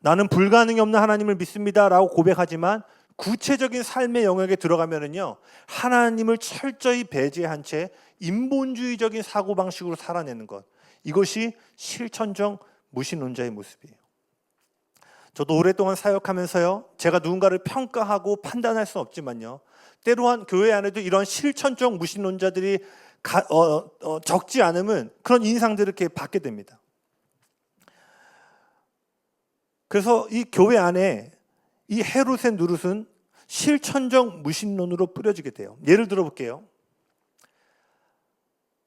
나는 불가능이 없는 하나님을 믿습니다 라고 고백하지만 구체적인 삶의 영역에 들어가면은요 하나님을 철저히 배제한 채 인본주의적인 사고방식으로 살아내는 것, 이것이 실천적 무신론자의 모습이에요. 저도 오랫동안 사역하면서요, 제가 누군가를 평가하고 판단할 수는 없지만요, 때로한 교회 안에도 이런 실천적 무신론자들이 적지 않으면 그런 인상들을 이렇게 받게 됩니다. 그래서 이 교회 안에 이 헤롯의 노릇은 실천적 무신론으로 뿌려지게 돼요. 예를 들어 볼게요.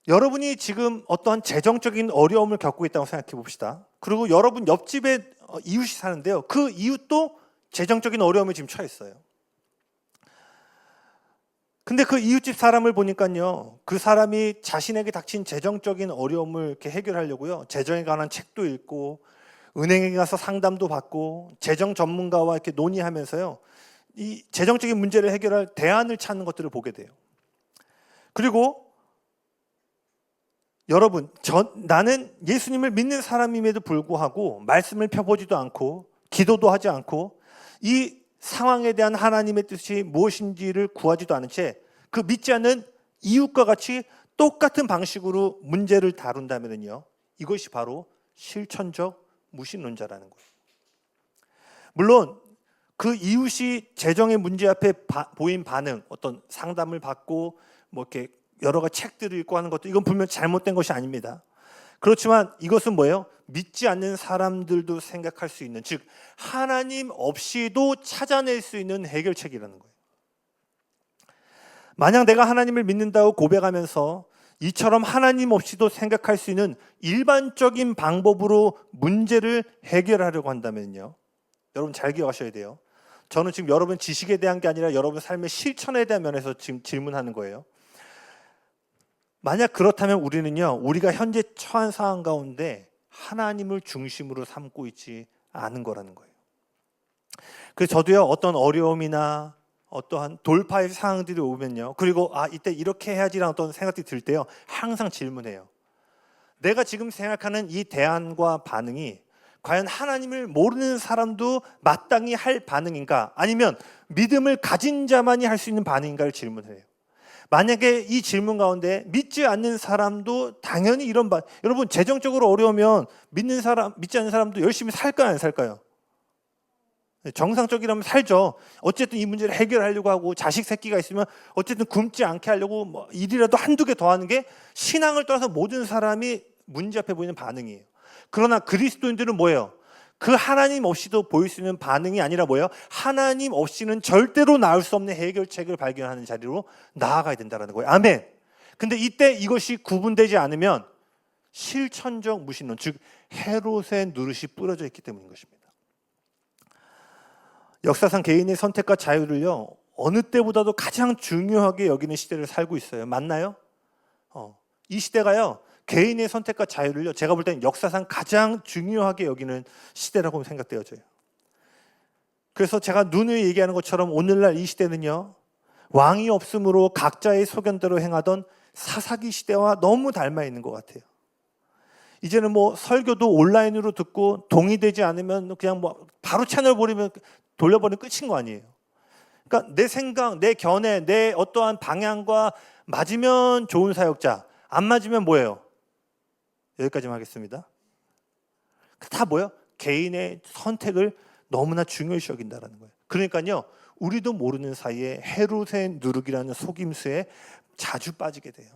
여러분이 지금 어떠한 재정적인 어려움을 겪고 있다고 생각해 봅시다. 그리고 여러분 옆집에 이웃이 사는데요, 그 이웃도 재정적인 어려움에 지금 처했어요. 근데 그 이웃집 사람을 보니까요, 그 사람이 자신에게 닥친 재정적인 어려움을 이렇게 해결하려고요, 재정에 관한 책도 읽고 은행에 가서 상담도 받고 재정 전문가와 이렇게 논의하면서요, 이 재정적인 문제를 해결할 대안을 찾는 것들을 보게 돼요. 그리고 여러분, 나는 예수님을 믿는 사람임에도 불구하고 말씀을 펴보지도 않고 기도도 하지 않고 이 상황에 대한 하나님의 뜻이 무엇인지를 구하지도 않은 채 그 믿지 않는 이웃과 같이 똑같은 방식으로 문제를 다룬다면요, 이것이 바로 실천적 무신론자라는 거예요. 물론 그 이웃이 재정의 문제 앞에 보인 반응, 어떤 상담을 받고 뭐 이렇게 여러 가지 책들을 읽고 하는 것도, 이건 분명 잘못된 것이 아닙니다. 그렇지만 이것은 뭐예요? 믿지 않는 사람들도 생각할 수 있는, 즉 하나님 없이도 찾아낼 수 있는 해결책이라는 거예요. 만약 내가 하나님을 믿는다고 고백하면서 이처럼 하나님 없이도 생각할 수 있는 일반적인 방법으로 문제를 해결하려고 한다면요, 여러분 잘 기억하셔야 돼요. 저는 지금 여러분 지식에 대한 게 아니라 여러분 삶의 실천에 대한 면에서 지금 질문하는 거예요. 만약 그렇다면 우리는요, 우리가 현재 처한 상황 가운데 하나님을 중심으로 삼고 있지 않은 거라는 거예요. 그래서 저도요, 어떤 어려움이나 어떠한 돌파의 상황들이 오면요, 그리고 이때 이렇게 해야지라는 어떤 생각이 들 때요, 항상 질문해요. 내가 지금 생각하는 이 대안과 반응이 과연 하나님을 모르는 사람도 마땅히 할 반응인가, 아니면 믿음을 가진 자만이 할 수 있는 반응인가를 질문해요. 만약에 이 질문 가운데 믿지 않는 사람도 당연히 이런 여러분, 재정적으로 어려우면 믿지 않는 사람도 열심히 살까요, 안 살까요? 정상적이라면 살죠. 어쨌든 이 문제를 해결하려고 하고, 자식 새끼가 있으면 어쨌든 굶지 않게 하려고 뭐 일이라도 한두 개 더 하는 게 신앙을 떠나서 모든 사람이 문제 앞에 보이는 반응이에요. 그러나 그리스도인들은 뭐예요? 그 하나님 없이도 보일 수 있는 반응이 아니라 뭐예요? 하나님 없이는 절대로 나올 수 없는 해결책을 발견하는 자리로 나아가야 된다는 거예요. 아멘. 근데 이때 이것이 구분되지 않으면 실천적 무신론, 즉 헤롯의 노릇이 뿌려져 있기 때문인 것입니다. 역사상 개인의 선택과 자유를요, 어느 때보다도 가장 중요하게 여기는 시대를 살고 있어요. 맞나요? 이 시대가요, 개인의 선택과 자유를요, 제가 볼 때는 역사상 가장 중요하게 여기는 시대라고 생각되어져요. 그래서 제가 누누이 얘기하는 것처럼 오늘날 이 시대는요, 왕이 없으므로 각자의 소견대로 행하던 사사기 시대와 너무 닮아 있는 것 같아요. 이제는 뭐 설교도 온라인으로 듣고 동의되지 않으면 그냥 뭐 바로 채널 돌려버리면 끝인 거 아니에요. 그러니까 내 생각, 내 견해, 내 어떠한 방향과 맞으면 좋은 사역자, 안 맞으면 뭐예요? 여기까지만 하겠습니다. 다 뭐예요? 개인의 선택을 너무나 중요시 여긴다는 거예요. 그러니까요, 우리도 모르는 사이에 헤롯의 누룩이라는 속임수에 자주 빠지게 돼요.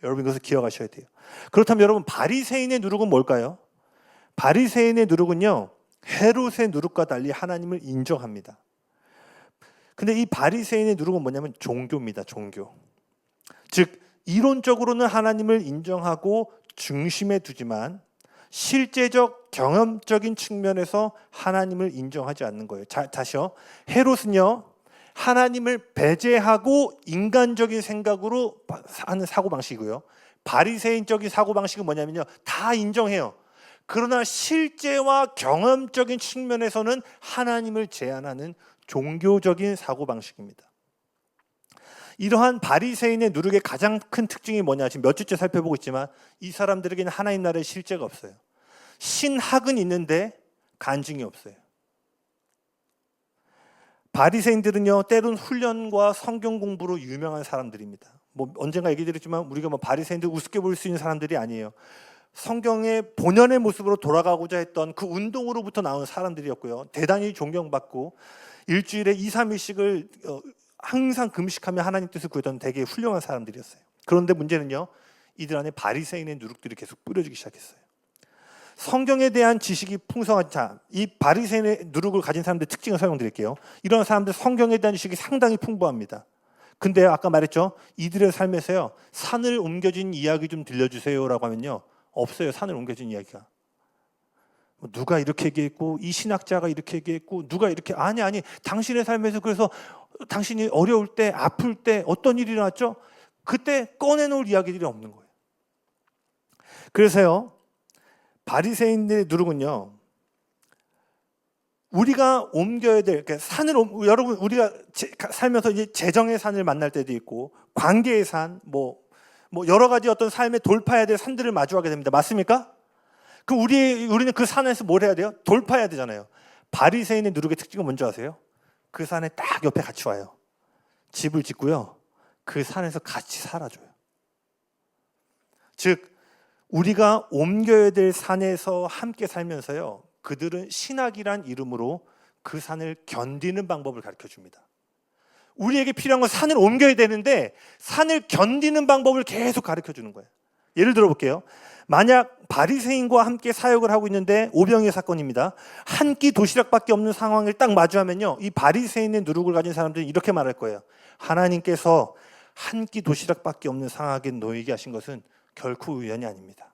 여러분 이것을 기억하셔야 돼요. 그렇다면 여러분, 바리새인의 누룩은 뭘까요? 바리새인의 누룩은요, 헤롯의 누룩과 달리 하나님을 인정합니다. 근데 이 바리새인의 누룩은 뭐냐면 종교입니다. 종교. 즉 이론적으로는 하나님을 인정하고 중심에 두지만 실제적 경험적인 측면에서 하나님을 인정하지 않는 거예요. 다시요. 헤롯은요, 하나님을 배제하고 인간적인 생각으로 하는 사고방식이고요, 바리새인적인 사고방식은 뭐냐면요, 다 인정해요. 그러나 실제와 경험적인 측면에서는 하나님을 제한하는 종교적인 사고방식입니다. 이러한 바리새인의 누룩의 가장 큰 특징이 뭐냐, 지금 몇 주째 살펴보고 있지만 이 사람들에게는 하나님 나라의 실제가 없어요. 신학은 있는데 간증이 없어요. 바리새인들은요, 때론 훈련과 성경 공부로 유명한 사람들입니다. 뭐 언젠가 얘기 드렸지만 우리가 뭐 바리새인들 우습게 볼 수 있는 사람들이 아니에요. 성경의 본연의 모습으로 돌아가고자 했던 그 운동으로부터 나온 사람들이었고요. 대단히 존경받고 일주일에 2, 3일씩을 항상 금식하며 하나님 뜻을 구했던 되게 훌륭한 사람들이었어요. 그런데 문제는요, 이들 안에 바리새인의 누룩들이 계속 뿌려지기 시작했어요. 성경에 대한 지식이 풍성한 이 바리새인의 누룩을 가진 사람들의 특징을 설명드릴게요. 이런 사람들 성경에 대한 지식이 상당히 풍부합니다. 근데 아까 말했죠, 이들의 삶에서요, 산을 옮겨진 이야기 좀 들려주세요라고 하면요, 없어요. 산을 옮겨진 이야기가. 누가 이렇게 얘기했고 이 신학자가 이렇게 얘기했고 누가 이렇게 아니 당신의 삶에서 그래서 당신이 어려울 때 아플 때 어떤 일이 일어났죠? 그때 꺼내놓을 이야기들이 없는 거예요. 그래서요, 바리새인들의 누룩은요, 우리가 옮겨야 될, 그러니까 여러분 우리가 살면서 이제 재정의 산을 만날 때도 있고 관계의 산, 뭐 여러 가지 어떤 삶에 돌파해야 될 산들을 마주하게 됩니다. 맞습니까? 그럼 우리는 그 산에서 뭘 해야 돼요? 돌파해야 되잖아요. 바리새인의 누룩의 특징은 뭔지 아세요? 그 산에 딱 옆에 같이 와요. 집을 짓고요, 그 산에서 같이 살아줘요. 즉 우리가 옮겨야 될 산에서 함께 살면서요, 그들은 신학이란 이름으로 그 산을 견디는 방법을 가르쳐줍니다. 우리에게 필요한 건 산을 옮겨야 되는데 산을 견디는 방법을 계속 가르쳐주는 거예요. 예를 들어 볼게요. 만약 바리새인과 함께 사역을 하고 있는데 오병이어 사건입니다. 한 끼 도시락밖에 없는 상황을 딱 마주하면요, 이 바리새인의 누룩을 가진 사람들은 이렇게 말할 거예요. 하나님께서 한 끼 도시락밖에 없는 상황에 놓이게 하신 것은 결코 우연이 아닙니다.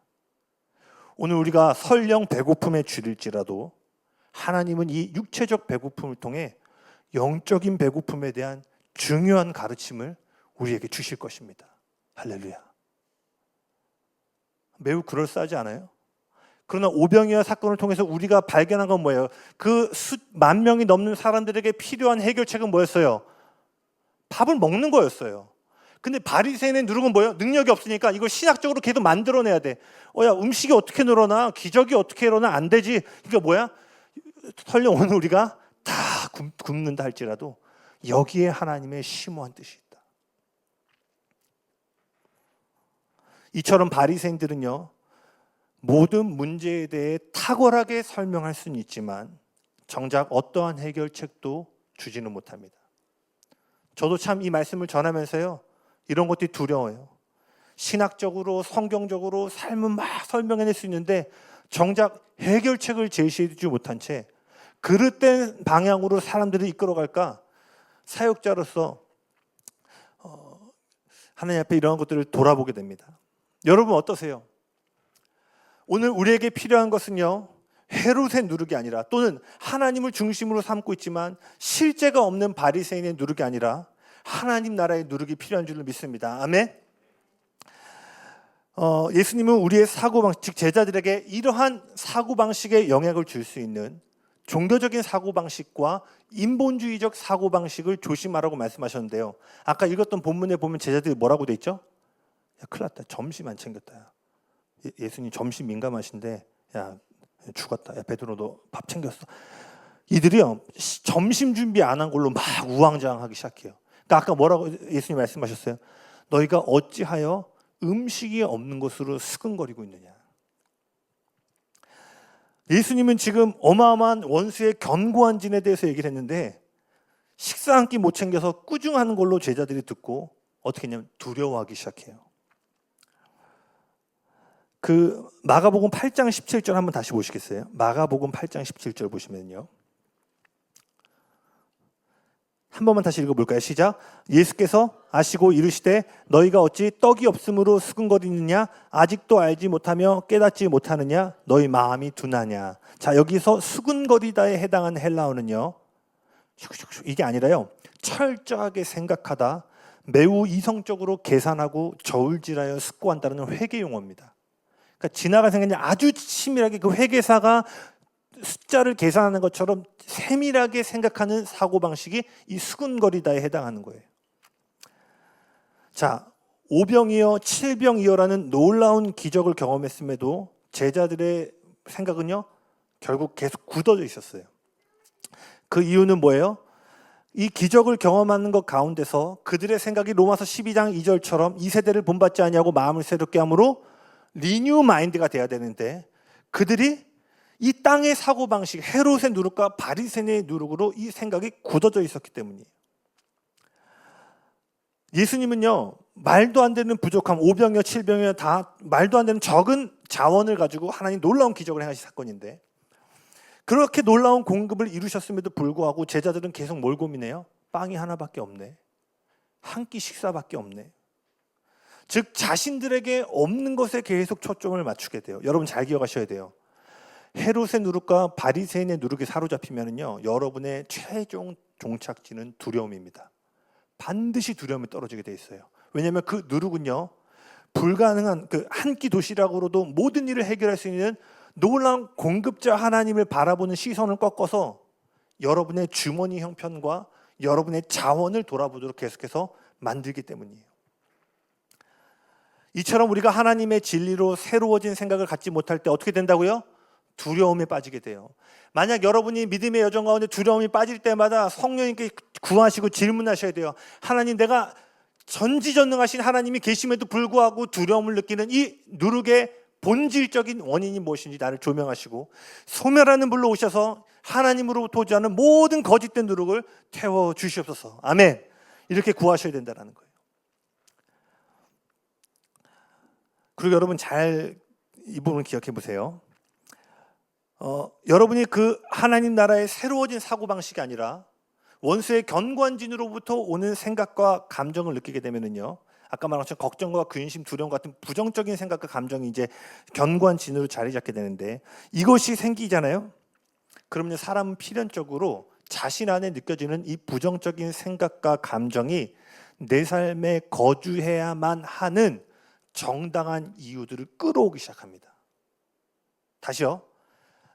오늘 우리가 설령 배고픔에 줄일지라도 하나님은 이 육체적 배고픔을 통해 영적인 배고픔에 대한 중요한 가르침을 우리에게 주실 것입니다. 할렐루야. 매우 그럴싸하지 않아요? 그러나 오병이어 사건을 통해서 우리가 발견한 건 뭐예요? 그 수만 명이 넘는 사람들에게 필요한 해결책은 뭐였어요? 밥을 먹는 거였어요. 근데 바리새인의 누룩은 뭐예요? 능력이 없으니까 이걸 신학적으로 계속 만들어내야 돼. 야, 음식이 어떻게 늘어나? 기적이 어떻게 일어나? 안 되지. 그러니까 뭐야? 설령 오늘 우리가 다 굶는다 할지라도 여기에 하나님의 심오한 뜻이 있다. 이처럼 바리새인들은요, 모든 문제에 대해 탁월하게 설명할 수는 있지만 정작 어떠한 해결책도 주지는 못합니다. 저도 참 이 말씀을 전하면서요, 이런 것들이 두려워요. 신학적으로 성경적으로 삶은 막 설명해낼 수 있는데 정작 해결책을 제시해주지 못한 채 그릇된 방향으로 사람들을 이끌어갈까, 사역자로서 하나님 앞에 이러한 것들을 돌아보게 됩니다. 여러분 어떠세요? 오늘 우리에게 필요한 것은요, 헤롯의 누룩이 아니라, 또는 하나님을 중심으로 삼고 있지만 실제가 없는 바리새인의 누룩이 아니라 하나님 나라의 누룩이 필요한 줄로 믿습니다. 아멘. 예수님은 우리의 사고방식, 즉 제자들에게 이러한 사고방식에 영향을 줄 수 있는 종교적인 사고방식과 인본주의적 사고방식을 조심하라고 말씀하셨는데요, 아까 읽었던 본문에 보면 제자들이 뭐라고 돼 있죠? 야, 큰일 났다. 점심 안 챙겼다. 예수님 점심 민감하신데, 야, 죽었다. 야, 베드로 너 밥 챙겼어. 이들이요, 점심 준비 안 한 걸로 막 우왕좌왕하기 시작해요. 그러니까 아까 뭐라고 예수님 말씀하셨어요? 너희가 어찌하여 음식이 없는 것으로 스근거리고 있느냐. 예수님은 지금 어마어마한 원수의 견고한 진에 대해서 얘기를 했는데 식사 한 끼 못 챙겨서 꾸중하는 걸로 제자들이 듣고 어떻게 했냐면 두려워하기 시작해요. 그 마가복음 8장 17절 한번 다시 보시겠어요? 마가복음 8장 17절 보시면요, 한 번만 다시 읽어볼까요? 시작. 예수께서 아시고 이르시되 너희가 어찌 떡이 없으므로 수근거리느냐? 아직도 알지 못하며 깨닫지 못하느냐? 너희 마음이 둔하냐? 자, 여기서 수근거리다에 해당하는 헬라어는요, 이게 아니라요, 철저하게 생각하다, 매우 이성적으로 계산하고 저울질하여 숙고한다는 회계 용어입니다. 그러니까 지나간 생각이 아주 치밀하게 그 회계사가 숫자를 계산하는 것처럼 세밀하게 생각하는 사고방식이 이 수근거리다에 해당하는 거예요. 자, 오병이어, 칠병이어라는 놀라운 기적을 경험했음에도 제자들의 생각은요, 결국 계속 굳어져 있었어요. 그 이유는 뭐예요? 이 기적을 경험하는 것 가운데서 그들의 생각이 로마서 12장 2절처럼 이 세대를 본받지 아니하고 마음을 새롭게 함으로 리뉴 마인드가 돼야 되는데 그들이 이 땅의 사고방식, 헤롯의 누룩과 바리새인의 누룩으로 이 생각이 굳어져 있었기 때문이에요. 예수님은요, 말도 안 되는 부족함, 5병이요 7병이요 다 말도 안 되는 적은 자원을 가지고 하나님 놀라운 기적을 행하신 사건인데, 그렇게 놀라운 공급을 이루셨음에도 불구하고 제자들은 계속 뭘 고민해요? 빵이 하나밖에 없네, 한 끼 식사밖에 없네. 즉 자신들에게 없는 것에 계속 초점을 맞추게 돼요. 여러분 잘 기억하셔야 돼요. 헤롯의 누룩과 바리새인의 누룩이 사로잡히면요, 여러분의 최종 종착지는 두려움입니다. 반드시 두려움이 떨어지게 돼 있어요. 왜냐하면 그 누룩은요, 불가능한 그 한 끼 도시락으로도 모든 일을 해결할 수 있는 놀라운 공급자 하나님을 바라보는 시선을 꺾어서 여러분의 주머니 형편과 여러분의 자원을 돌아보도록 계속해서 만들기 때문이에요. 이처럼 우리가 하나님의 진리로 새로워진 생각을 갖지 못할 때 어떻게 된다고요? 두려움에 빠지게 돼요. 만약 여러분이 믿음의 여정 가운데 두려움이 빠질 때마다 성령님께 구하시고 질문하셔야 돼요. 하나님, 내가 전지전능하신 하나님이 계심에도 불구하고 두려움을 느끼는 이 누룩의 본질적인 원인이 무엇인지 나를 조명하시고 소멸하는 불로 오셔서 하나님으로부터 오지 않은 모든 거짓된 누룩을 태워 주시옵소서. 아멘. 이렇게 구하셔야 된다는 거예요. 그리고 여러분 잘 이 부분 기억해 보세요. 여러분이 그 하나님 나라의 새로워진 사고방식이 아니라 원수의 견고한진으로부터 오는 생각과 감정을 느끼게 되면은요, 아까 말한 것처럼 걱정과 근심, 두려움 같은 부정적인 생각과 감정이 이제 견고한 진으로 자리 잡게 되는데, 이것이 생기잖아요. 그러면 사람은 필연적으로 자신 안에 느껴지는 이 부정적인 생각과 감정이 내 삶에 거주해야만 하는 정당한 이유들을 끌어오기 시작합니다. 다시요.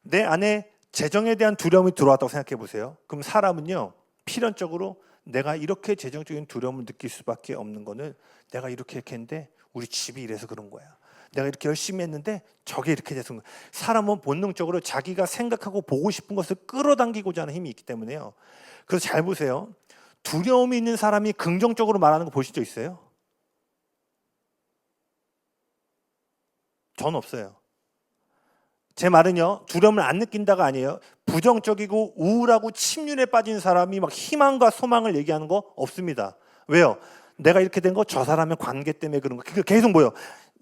내 안에 재정에 대한 두려움이 들어왔다고 생각해 보세요. 그럼 사람은요, 필연적으로 내가 이렇게 재정적인 두려움을 느낄 수밖에 없는 거는 내가 이렇게 했는데 우리 집이 이래서 그런 거야. 내가 이렇게 열심히 했는데 저게 이렇게 돼서 그런 거야. 사람은 본능적으로 자기가 생각하고 보고 싶은 것을 끌어당기고자 하는 힘이 있기 때문에요. 그래서 잘 보세요. 두려움이 있는 사람이 긍정적으로 말하는 거 보신 적 있어요? 전 없어요. 제 말은요, 두려움을 안 느낀다가 아니에요. 부정적이고 우울하고 침륜에 빠진 사람이 막 희망과 소망을 얘기하는 거 없습니다. 왜요? 내가 이렇게 된 거 저 사람의 관계 때문에 그런 거. 그게 계속 뭐예요?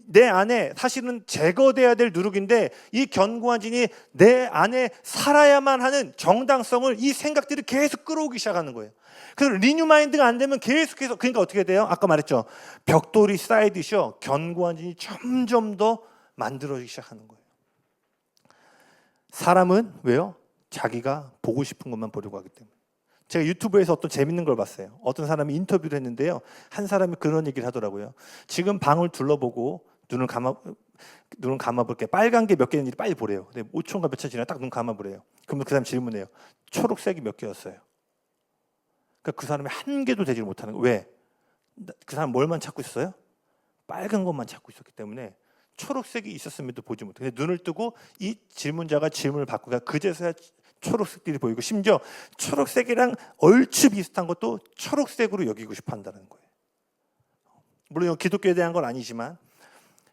내 안에 사실은 제거돼야 될 누룩인데 이 견고한 진이 내 안에 살아야만 하는 정당성을 이 생각들이 계속 끌어오기 시작하는 거예요. 그래서 리뉴 마인드가 안 되면 계속해서, 그러니까 어떻게 돼요? 아까 말했죠. 벽돌이 쌓이듯이요, 견고한 진이 점점 더 만들어지기 시작하는 거예요. 사람은 왜요? 자기가 보고 싶은 것만 보려고 하기 때문에. 제가 유튜브에서 어떤 재밌는 걸 봤어요. 어떤 사람이 인터뷰를 했는데요, 한 사람이 그런 얘기를 하더라고요. 지금 방을 둘러보고 눈을 감아볼게. 빨간 게 몇 개인지 빨리 보래요. 5초인가 몇 초 지나 딱 눈 감아보래요. 그러면 그 사람 질문해요. 초록색이 몇 개였어요? 그러니까 그 사람이 한 개도 되지 못하는 거예요. 왜? 그 사람 뭘만 찾고 있어요? 빨간 것만 찾고 있었기 때문에 초록색이 있었음에도 보지 못해. 근데 눈을 뜨고 이 질문자가 질문을 받고 그제서야 초록색들이 보이고, 심지어 초록색이랑 얼추 비슷한 것도 초록색으로 여기고 싶어 한다는 거예요. 물론 기독교에 대한 건 아니지만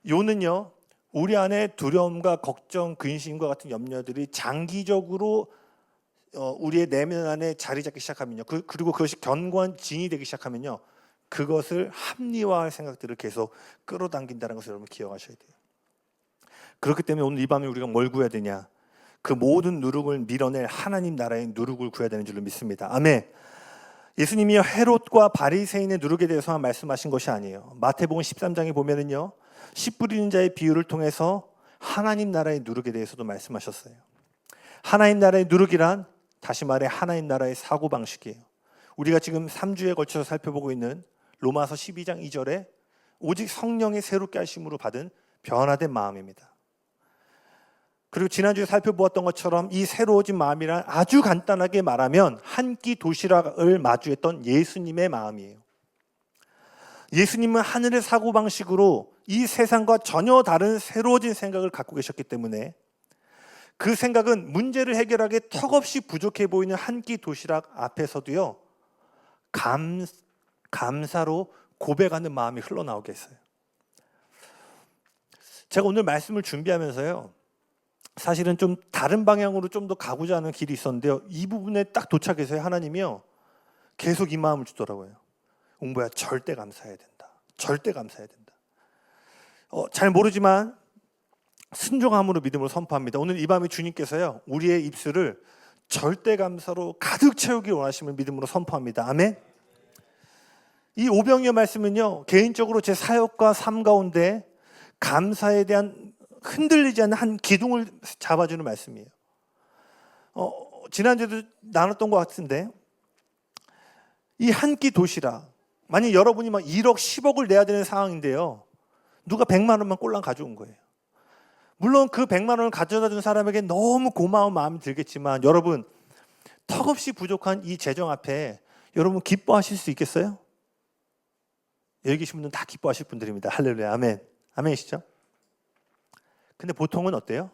요는요, 우리 안에 두려움과 걱정, 근심과 같은 염려들이 장기적으로 우리의 내면 안에 자리 잡기 시작하면요, 그리고 그것이 견고한 진이 되기 시작하면요, 그것을 합리화할 생각들을 계속 끌어당긴다는 것을 여러분 기억하셔야 돼요. 그렇기 때문에 오늘 이 밤에 우리가 뭘 구해야 되냐? 그 모든 누룩을 밀어낼 하나님 나라의 누룩을 구해야 되는 줄로 믿습니다. 아멘. 예수님이 헤롯과 바리새인의 누룩에 대해서만 말씀하신 것이 아니에요. 마태복음 13장에 보면은요, 씨 뿌리는 자의 비유를 통해서 하나님 나라의 누룩에 대해서도 말씀하셨어요. 하나님 나라의 누룩이란 다시 말해 하나님 나라의 사고방식이에요. 우리가 지금 3주에 걸쳐서 살펴보고 있는 로마서 12장 2절에 오직 성령의 새롭게 하심으로 받은 변화된 마음입니다. 그리고 지난주에 살펴보았던 것처럼 이 새로워진 마음이란 아주 간단하게 말하면 한 끼 도시락을 마주했던 예수님의 마음이에요. 예수님은 하늘의 사고방식으로 이 세상과 전혀 다른 새로워진 생각을 갖고 계셨기 때문에 그 생각은 문제를 해결하기에 턱없이 부족해 보이는 한 끼 도시락 앞에서도요, 감사로 고백하는 마음이 흘러나오게 했어요. 제가 오늘 말씀을 준비하면서요, 사실은 좀 다른 방향으로 좀 더 가고자 하는 길이 있었는데요, 이 부분에 딱 도착해서요, 하나님이요 계속 이 마음을 주더라고요. 웅보야, 절대 감사해야 된다. 절대 감사해야 된다. 잘 모르지만 순종함으로 믿음을 선포합니다. 오늘 이 밤에 주님께서요, 우리의 입술을 절대 감사로 가득 채우기 원하심을 믿음으로 선포합니다. 아멘. 이 오병이어 말씀은요, 개인적으로 제 사역과 삶 가운데 감사에 대한 흔들리지 않는 한 기둥을 잡아주는 말씀이에요. 지난주에도 나눴던 것 같은데, 이 한 끼 도시락, 만약 여러분이 막 1억, 10억을 내야 되는 상황인데요, 누가 100만 원만 꼴랑 가져온 거예요. 물론 그 100만 원을 가져다 준 사람에게 너무 고마운 마음이 들겠지만, 여러분 턱없이 부족한 이 재정 앞에 여러분 기뻐하실 수 있겠어요? 여기 계신 분들은 다 기뻐하실 분들입니다. 할렐루야. 아멘. 아멘이시죠? 근데 보통은 어때요?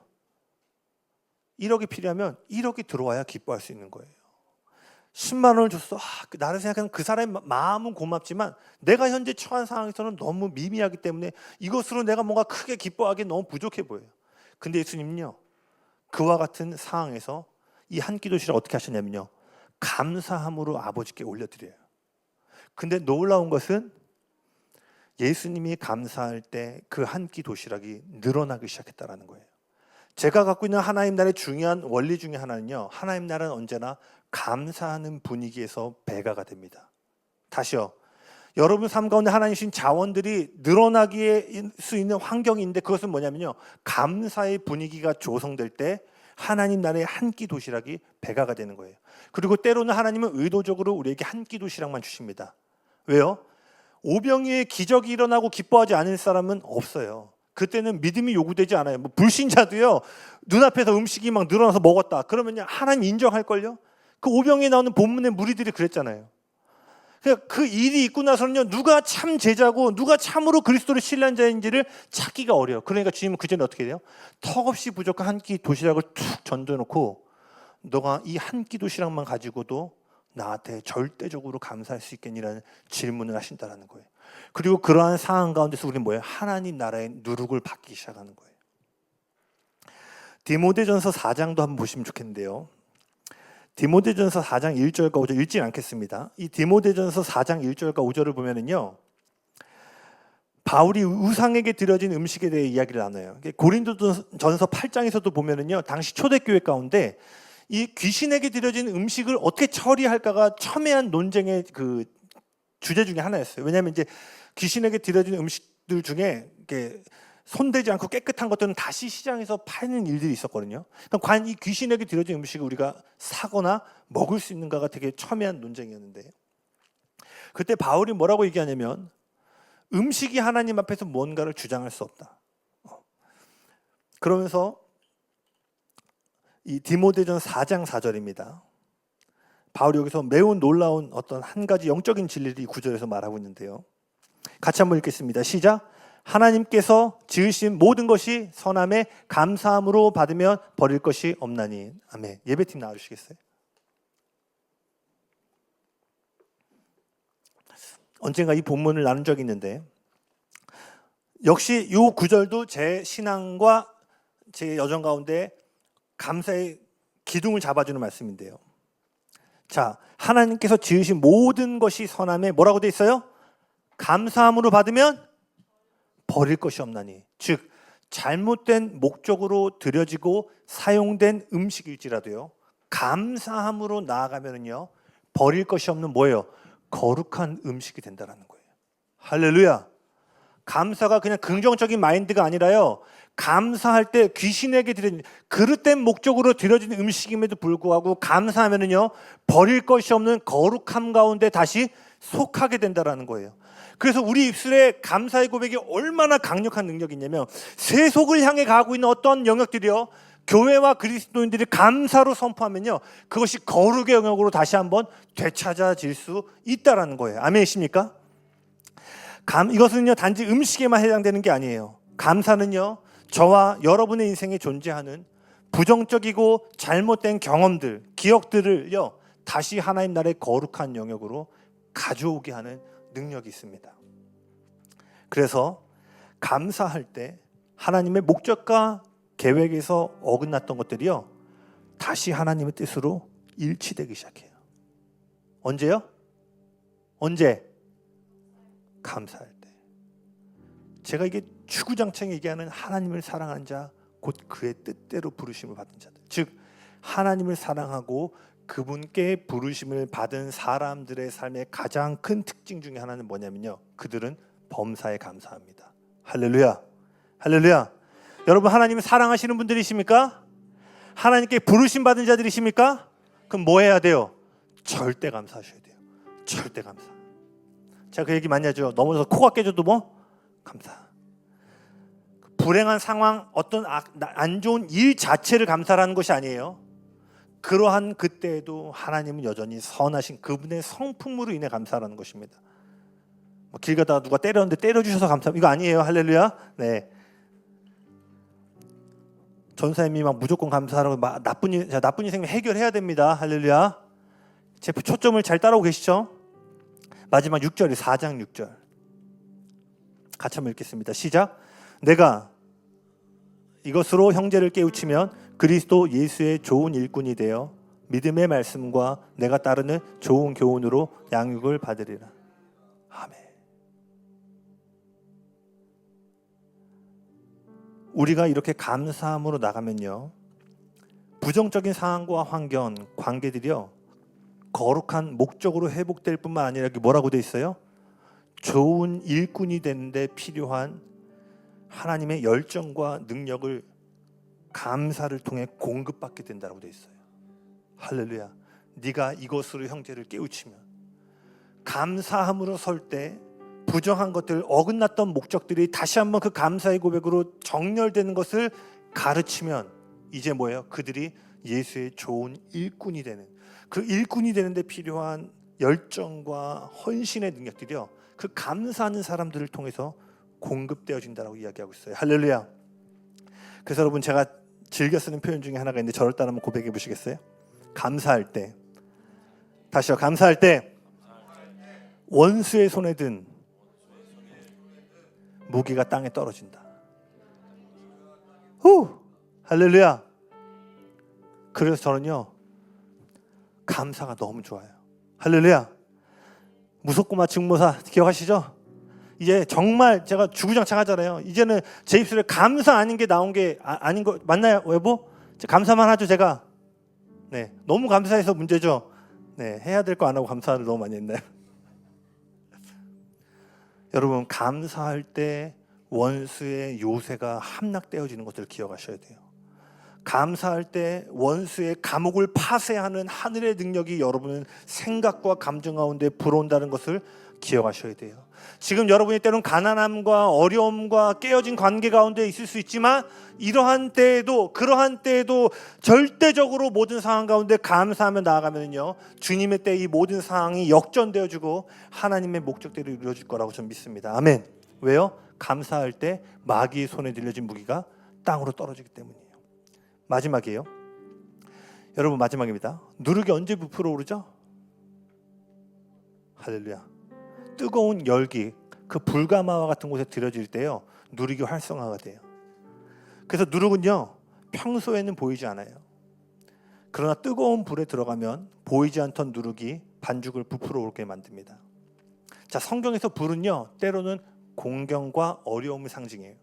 1억이 필요하면 1억이 들어와야 기뻐할 수 있는 거예요. 10만 원을 줬어. 나를 생각하는 그 사람의 마음은 고맙지만 내가 현재 처한 상황에서는 너무 미미하기 때문에 이것으로 내가 뭔가 크게 기뻐하기 너무 부족해 보여요. 근데 예수님은요, 그와 같은 상황에서 이 한 끼 도시락 어떻게 하셨냐면요, 감사함으로 아버지께 올려드려요. 근데 놀라운 것은 예수님이 감사할 때 그 한 끼 도시락이 늘어나기 시작했다는 거예요. 제가 갖고 있는 하나님 나라의 중요한 원리 중에 하나는요, 하나님 나라는 언제나 감사하는 분위기에서 배가가 됩니다. 다시요, 여러분 삶 가운데 하나님 주신 자원들이 늘어나기 수 있는 환경인데, 그것은 뭐냐면요, 감사의 분위기가 조성될 때 하나님 나라의 한 끼 도시락이 배가가 되는 거예요. 그리고 때로는 하나님은 의도적으로 우리에게 한 끼 도시락만 주십니다. 왜요? 오병이의 기적이 일어나고 기뻐하지 않을 사람은 없어요. 그때는 믿음이 요구되지 않아요. 불신자도요, 눈앞에서 음식이 막 늘어나서 먹었다 그러면 하나님 인정할걸요? 그 오병이에 나오는 본문의 무리들이 그랬잖아요. 그 일이 있고 나서는요, 누가 참 제자고 누가 참으로 그리스도를 신뢰한 자인지를 찾기가 어려워요. 그러니까 주님은 그 전에 어떻게 돼요? 턱없이 부족한 한 끼 도시락을 툭 전도해놓고, 너가 이 한 끼 도시락만 가지고도 나한테 절대적으로 감사할 수 있겠니라는 질문을 하신다는 거예요. 그리고 그러한 상황 가운데서 우리는 뭐예요? 하나님 나라의 누룩을 받기 시작하는 거예요. 디모데전서 4장도 한번 보시면 좋겠는데요, 디모데전서 4장 1절과 5절 읽지 않겠습니다. 이 디모데전서 4장 1절과 5절을 보면은요, 바울이 우상에게 드려진 음식에 대해 이야기를 나눠요. 고린도전서 8장에서도 보면은요, 당시 초대교회 가운데 이 귀신에게 드려진 음식을 어떻게 처리할까가 첨예한 논쟁의 그 주제 중에 하나였어요. 왜냐하면 이제 귀신에게 드려진 음식들 중에 이렇게 손대지 않고 깨끗한 것들은 다시 시장에서 파는 일들이 있었거든요. 그럼 과연 이 귀신에게 드려진 음식을 우리가 사거나 먹을 수 있는가가 되게 첨예한 논쟁이었는데, 그때 바울이 뭐라고 얘기하냐면, 음식이 하나님 앞에서 뭔가를 주장할 수 없다. 그러면서 이 디모데전 4장 4절입니다. 바울이 여기서 매우 놀라운 어떤 한 가지 영적인 진리를 이 구절에서 말하고 있는데요, 같이 한번 읽겠습니다. 시작. 하나님께서 지으신 모든 것이 선함에 감사함으로 받으면 버릴 것이 없나니. 아멘. 예배팀 나와주시겠어요? 언젠가 이 본문을 나눈 적이 있는데, 역시 이 구절도 제 신앙과 제 여정 가운데 감사의 기둥을 잡아주는 말씀인데요, 자, 하나님께서 지으신 모든 것이 선함에 뭐라고 돼 있어요? 감사함으로 받으면 버릴 것이 없나니. 즉, 잘못된 목적으로 드려지고 사용된 음식일지라도요, 감사함으로 나아가면은요, 버릴 것이 없는 뭐예요? 거룩한 음식이 된다는 거예요. 할렐루야. 감사가 그냥 긍정적인 마인드가 아니라요, 감사할 때 귀신에게 드려진 그릇된 목적으로 드려진 음식임에도 불구하고 감사하면은요, 버릴 것이 없는 거룩함 가운데 다시 속하게 된다는 거예요. 그래서 우리 입술에 감사의 고백이 얼마나 강력한 능력이 있냐면, 세속을 향해 가고 있는 어떤 영역들이요, 교회와 그리스도인들이 감사로 선포하면요, 그것이 거룩의 영역으로 다시 한번 되찾아질 수 있다는 거예요. 아멘이십니까? 이것은요, 단지 음식에만 해당되는 게 아니에요. 감사는요, 저와 여러분의 인생에 존재하는 부정적이고 잘못된 경험들, 기억들을요, 다시 하나님 나라의 거룩한 영역으로 가져오게 하는 능력이 있습니다. 그래서 감사할 때 하나님의 목적과 계획에서 어긋났던 것들이요, 다시 하나님의 뜻으로 일치되기 시작해요. 언제요? 언제? 감사할 때. 제가 이게 주구장창 얘기하는 하나님을 사랑하는 자, 곧 그의 뜻대로 부르심을 받은 자들, 즉 하나님을 사랑하고 그분께 부르심을 받은 사람들의 삶의 가장 큰 특징 중에 하나는 뭐냐면요, 그들은 범사에 감사합니다. 할렐루야, 할렐루야. 여러분, 하나님을 사랑하시는 분들이십니까? 하나님께 부르심 받은 자들이십니까? 그럼 뭐 해야 돼요? 절대 감사하셔야 돼요. 절대 감사. 제가 그 얘기 많이 하죠. 넘어져서 코가 깨져도 뭐? 감사. 불행한 상황, 어떤 안 좋은 일 자체를 감사하는 것이 아니에요. 그러한 그때에도 하나님은 여전히 선하신 그분의 성품으로 인해 감사하는 것입니다. 뭐 길 가다가 누가 때렸는데 때려주셔서 감사합니다, 이거 아니에요. 할렐루야. 네. 전사님이 막 무조건 감사하라고 나쁜 일 생기면 해결해야 됩니다. 할렐루야. 제 초점을 잘 따라오고 계시죠? 마지막 6절이 4장 6절 같이 한번 읽겠습니다. 시작. 내가 이것으로 형제를 깨우치면 그리스도 예수의 좋은 일꾼이 되어 믿음의 말씀과 내가 따르는 좋은 교훈으로 양육을 받으리라. 아멘. 우리가 이렇게 감사함으로 나가면요, 부정적인 상황과 환경, 관계들이요, 거룩한 목적으로 회복될 뿐만 아니라 뭐라고 돼 있어요? 좋은 일꾼이 되는데 필요한 하나님의 열정과 능력을 감사를 통해 공급받게 된다고 돼 있어요. 할렐루야. 네가 이것으로 형제를 깨우치면, 감사함으로 설 때 부정한 것들, 어긋났던 목적들이 다시 한번 그 감사의 고백으로 정렬되는 것을 가르치면 이제 뭐예요? 그들이 예수의 좋은 일꾼이 되는, 그 일꾼이 되는데 필요한 열정과 헌신의 능력들이요, 그 감사하는 사람들을 통해서 공급되어진다라고 이야기하고 있어요. 할렐루야. 그래서 여러분, 제가 즐겨 쓰는 표현 중에 하나가 있는데 저를 따라 한번 고백해 보시겠어요? 감사할 때, 다시요, 감사할 때 원수의 손에 든 무기가 땅에 떨어진다. 후! 할렐루야. 그래서 저는요, 감사가 너무 좋아요. 할렐루야. 무섭고마 증모사 기억하시죠? 이제 정말 제가 주구장창 하잖아요. 이제는 제 입술에 감사 아닌 게 나온 게 아닌 거 맞나요, 여보? 감사만 하죠, 제가. 네, 너무 감사해서 문제죠. 네, 해야 될 거 안 하고 감사를 너무 많이 했나요? 여러분, 감사할 때 원수의 요새가 함락되어지는 것을 기억하셔야 돼요. 감사할 때 원수의 감옥을 파쇄하는 하늘의 능력이 여러분의 생각과 감정 가운데 불어온다는 것을 기억하셔야 돼요. 지금 여러분이 때로는 가난함과 어려움과 깨어진 관계 가운데 있을 수 있지만, 그러한 때에도 절대적으로 모든 상황 가운데 감사하며 나아가면요, 주님의 때 이 모든 상황이 역전되어지고 하나님의 목적대로 이루어질 거라고 저는 믿습니다. 아멘. 왜요? 감사할 때 마귀의 손에 들려진 무기가 땅으로 떨어지기 때문이에요. 마지막이에요. 여러분, 마지막입니다. 누룩이 언제 부풀어 오르죠? 할렐루야. 뜨거운 열기, 그 불가마와 같은 곳에 들여질 때요, 누룩이 활성화가 돼요. 그래서 누룩은요, 평소에는 보이지 않아요. 그러나 뜨거운 불에 들어가면 보이지 않던 누룩이 반죽을 부풀어 오르게 만듭니다. 자, 성경에서 불은요, 때로는 공경과 어려움을 상징해요.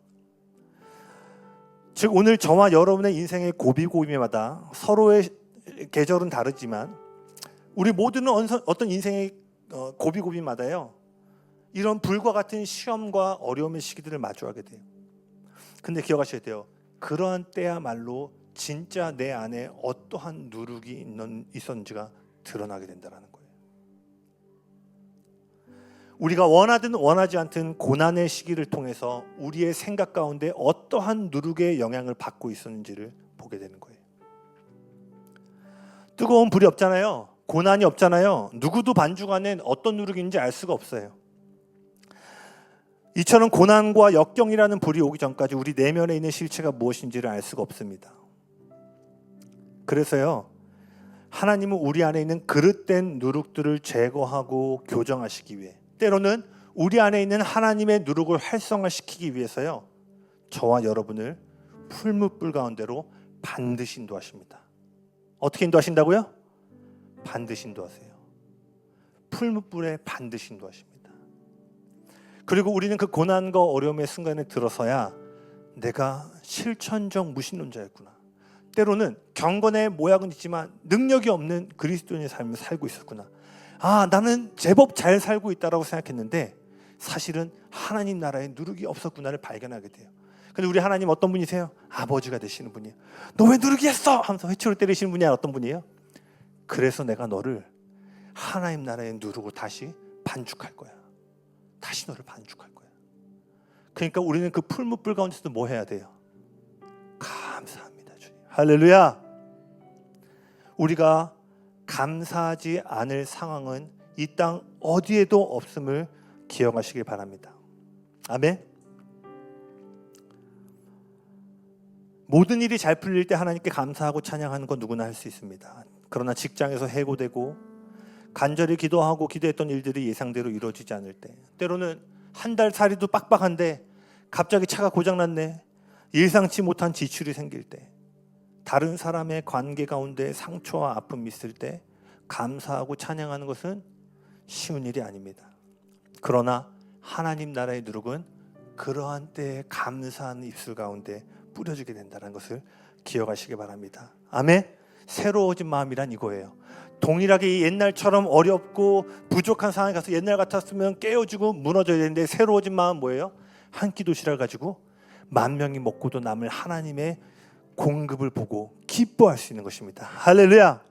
즉, 오늘 저와 여러분의 인생의 고비고비마다 서로의 계절은 다르지만 우리 모두는 어떤 인생의 고비고비마다요, 이런 불과 같은 시험과 어려움의 시기들을 마주하게 돼요. 근데 기억하셔야 돼요. 그러한 때야말로 진짜 내 안에 어떠한 누룩이 있었는지가 드러나게 된다는 거예요. 우리가 원하든 원하지 않든 고난의 시기를 통해서 우리의 생각 가운데 어떠한 누룩의 영향을 받고 있었는지를 보게 되는 거예요. 뜨거운 불이 없잖아요. 고난이 없잖아요. 누구도 반죽 안에 어떤 누룩인지 알 수가 없어요. 이처럼 고난과 역경이라는 불이 오기 전까지 우리 내면에 있는 실체가 무엇인지를 알 수가 없습니다. 그래서요, 하나님은 우리 안에 있는 그릇된 누룩들을 제거하고 교정하시기 위해, 때로는 우리 안에 있는 하나님의 누룩을 활성화시키기 위해서요, 저와 여러분을 풀무불 가운데로 반드시 인도하십니다. 어떻게 인도하신다고요? 반드시 인도하세요. 풀무불에 반드시 인도하십니다. 그리고 우리는 그 고난과 어려움의 순간에 들어서야 내가 실천적 무신론자였구나. 때로는 경건의 모양은 있지만 능력이 없는 그리스도인의 삶을 살고 있었구나. 나는 제법 잘 살고 있다라고 생각했는데 사실은 하나님 나라에 누룩이 없었구나를 발견하게 돼요. 근데 우리 하나님 어떤 분이세요? 아버지가 되시는 분이에요. 너 왜 누룩이 했어? 하면서 회초리 때리시는 분이 어떤 분이에요? 그래서 내가 너를 하나님 나라의 누룩으로 다시 반죽할 거야. 다시 너를 반죽할 거야. 그러니까 우리는 그 풀무불 가운데서도 뭐 해야 돼요? 감사합니다, 주님. 할렐루야. 우리가 감사하지 않을 상황은 이 땅 어디에도 없음을 기억하시길 바랍니다. 아멘. 모든 일이 잘 풀릴 때 하나님께 감사하고 찬양하는 건 누구나 할 수 있습니다. 그러나 직장에서 해고되고 간절히 기도하고 기도했던 일들이 예상대로 이루어지지 않을 때, 때로는 한 달 살이도 빡빡한데 갑자기 차가 고장났네, 예상치 못한 지출이 생길 때, 다른 사람의 관계 가운데 상처와 아픔이 있을 때 감사하고 찬양하는 것은 쉬운 일이 아닙니다. 그러나 하나님 나라의 누룩은 그러한 때에 감사하는 입술 가운데 뿌려지게 된다는 것을 기억하시기 바랍니다. 아멘. 새로워진 마음이란 이거예요. 동일하게 옛날처럼 어렵고 부족한 상황에 가서 옛날 같았으면 깨어지고 무너져야 되는데 새로워진 마음 뭐예요? 한 끼 도시락을 가지고 10,000명이 먹고도 남을 하나님의 공급을 보고 기뻐할 수 있는 것입니다. 할렐루야.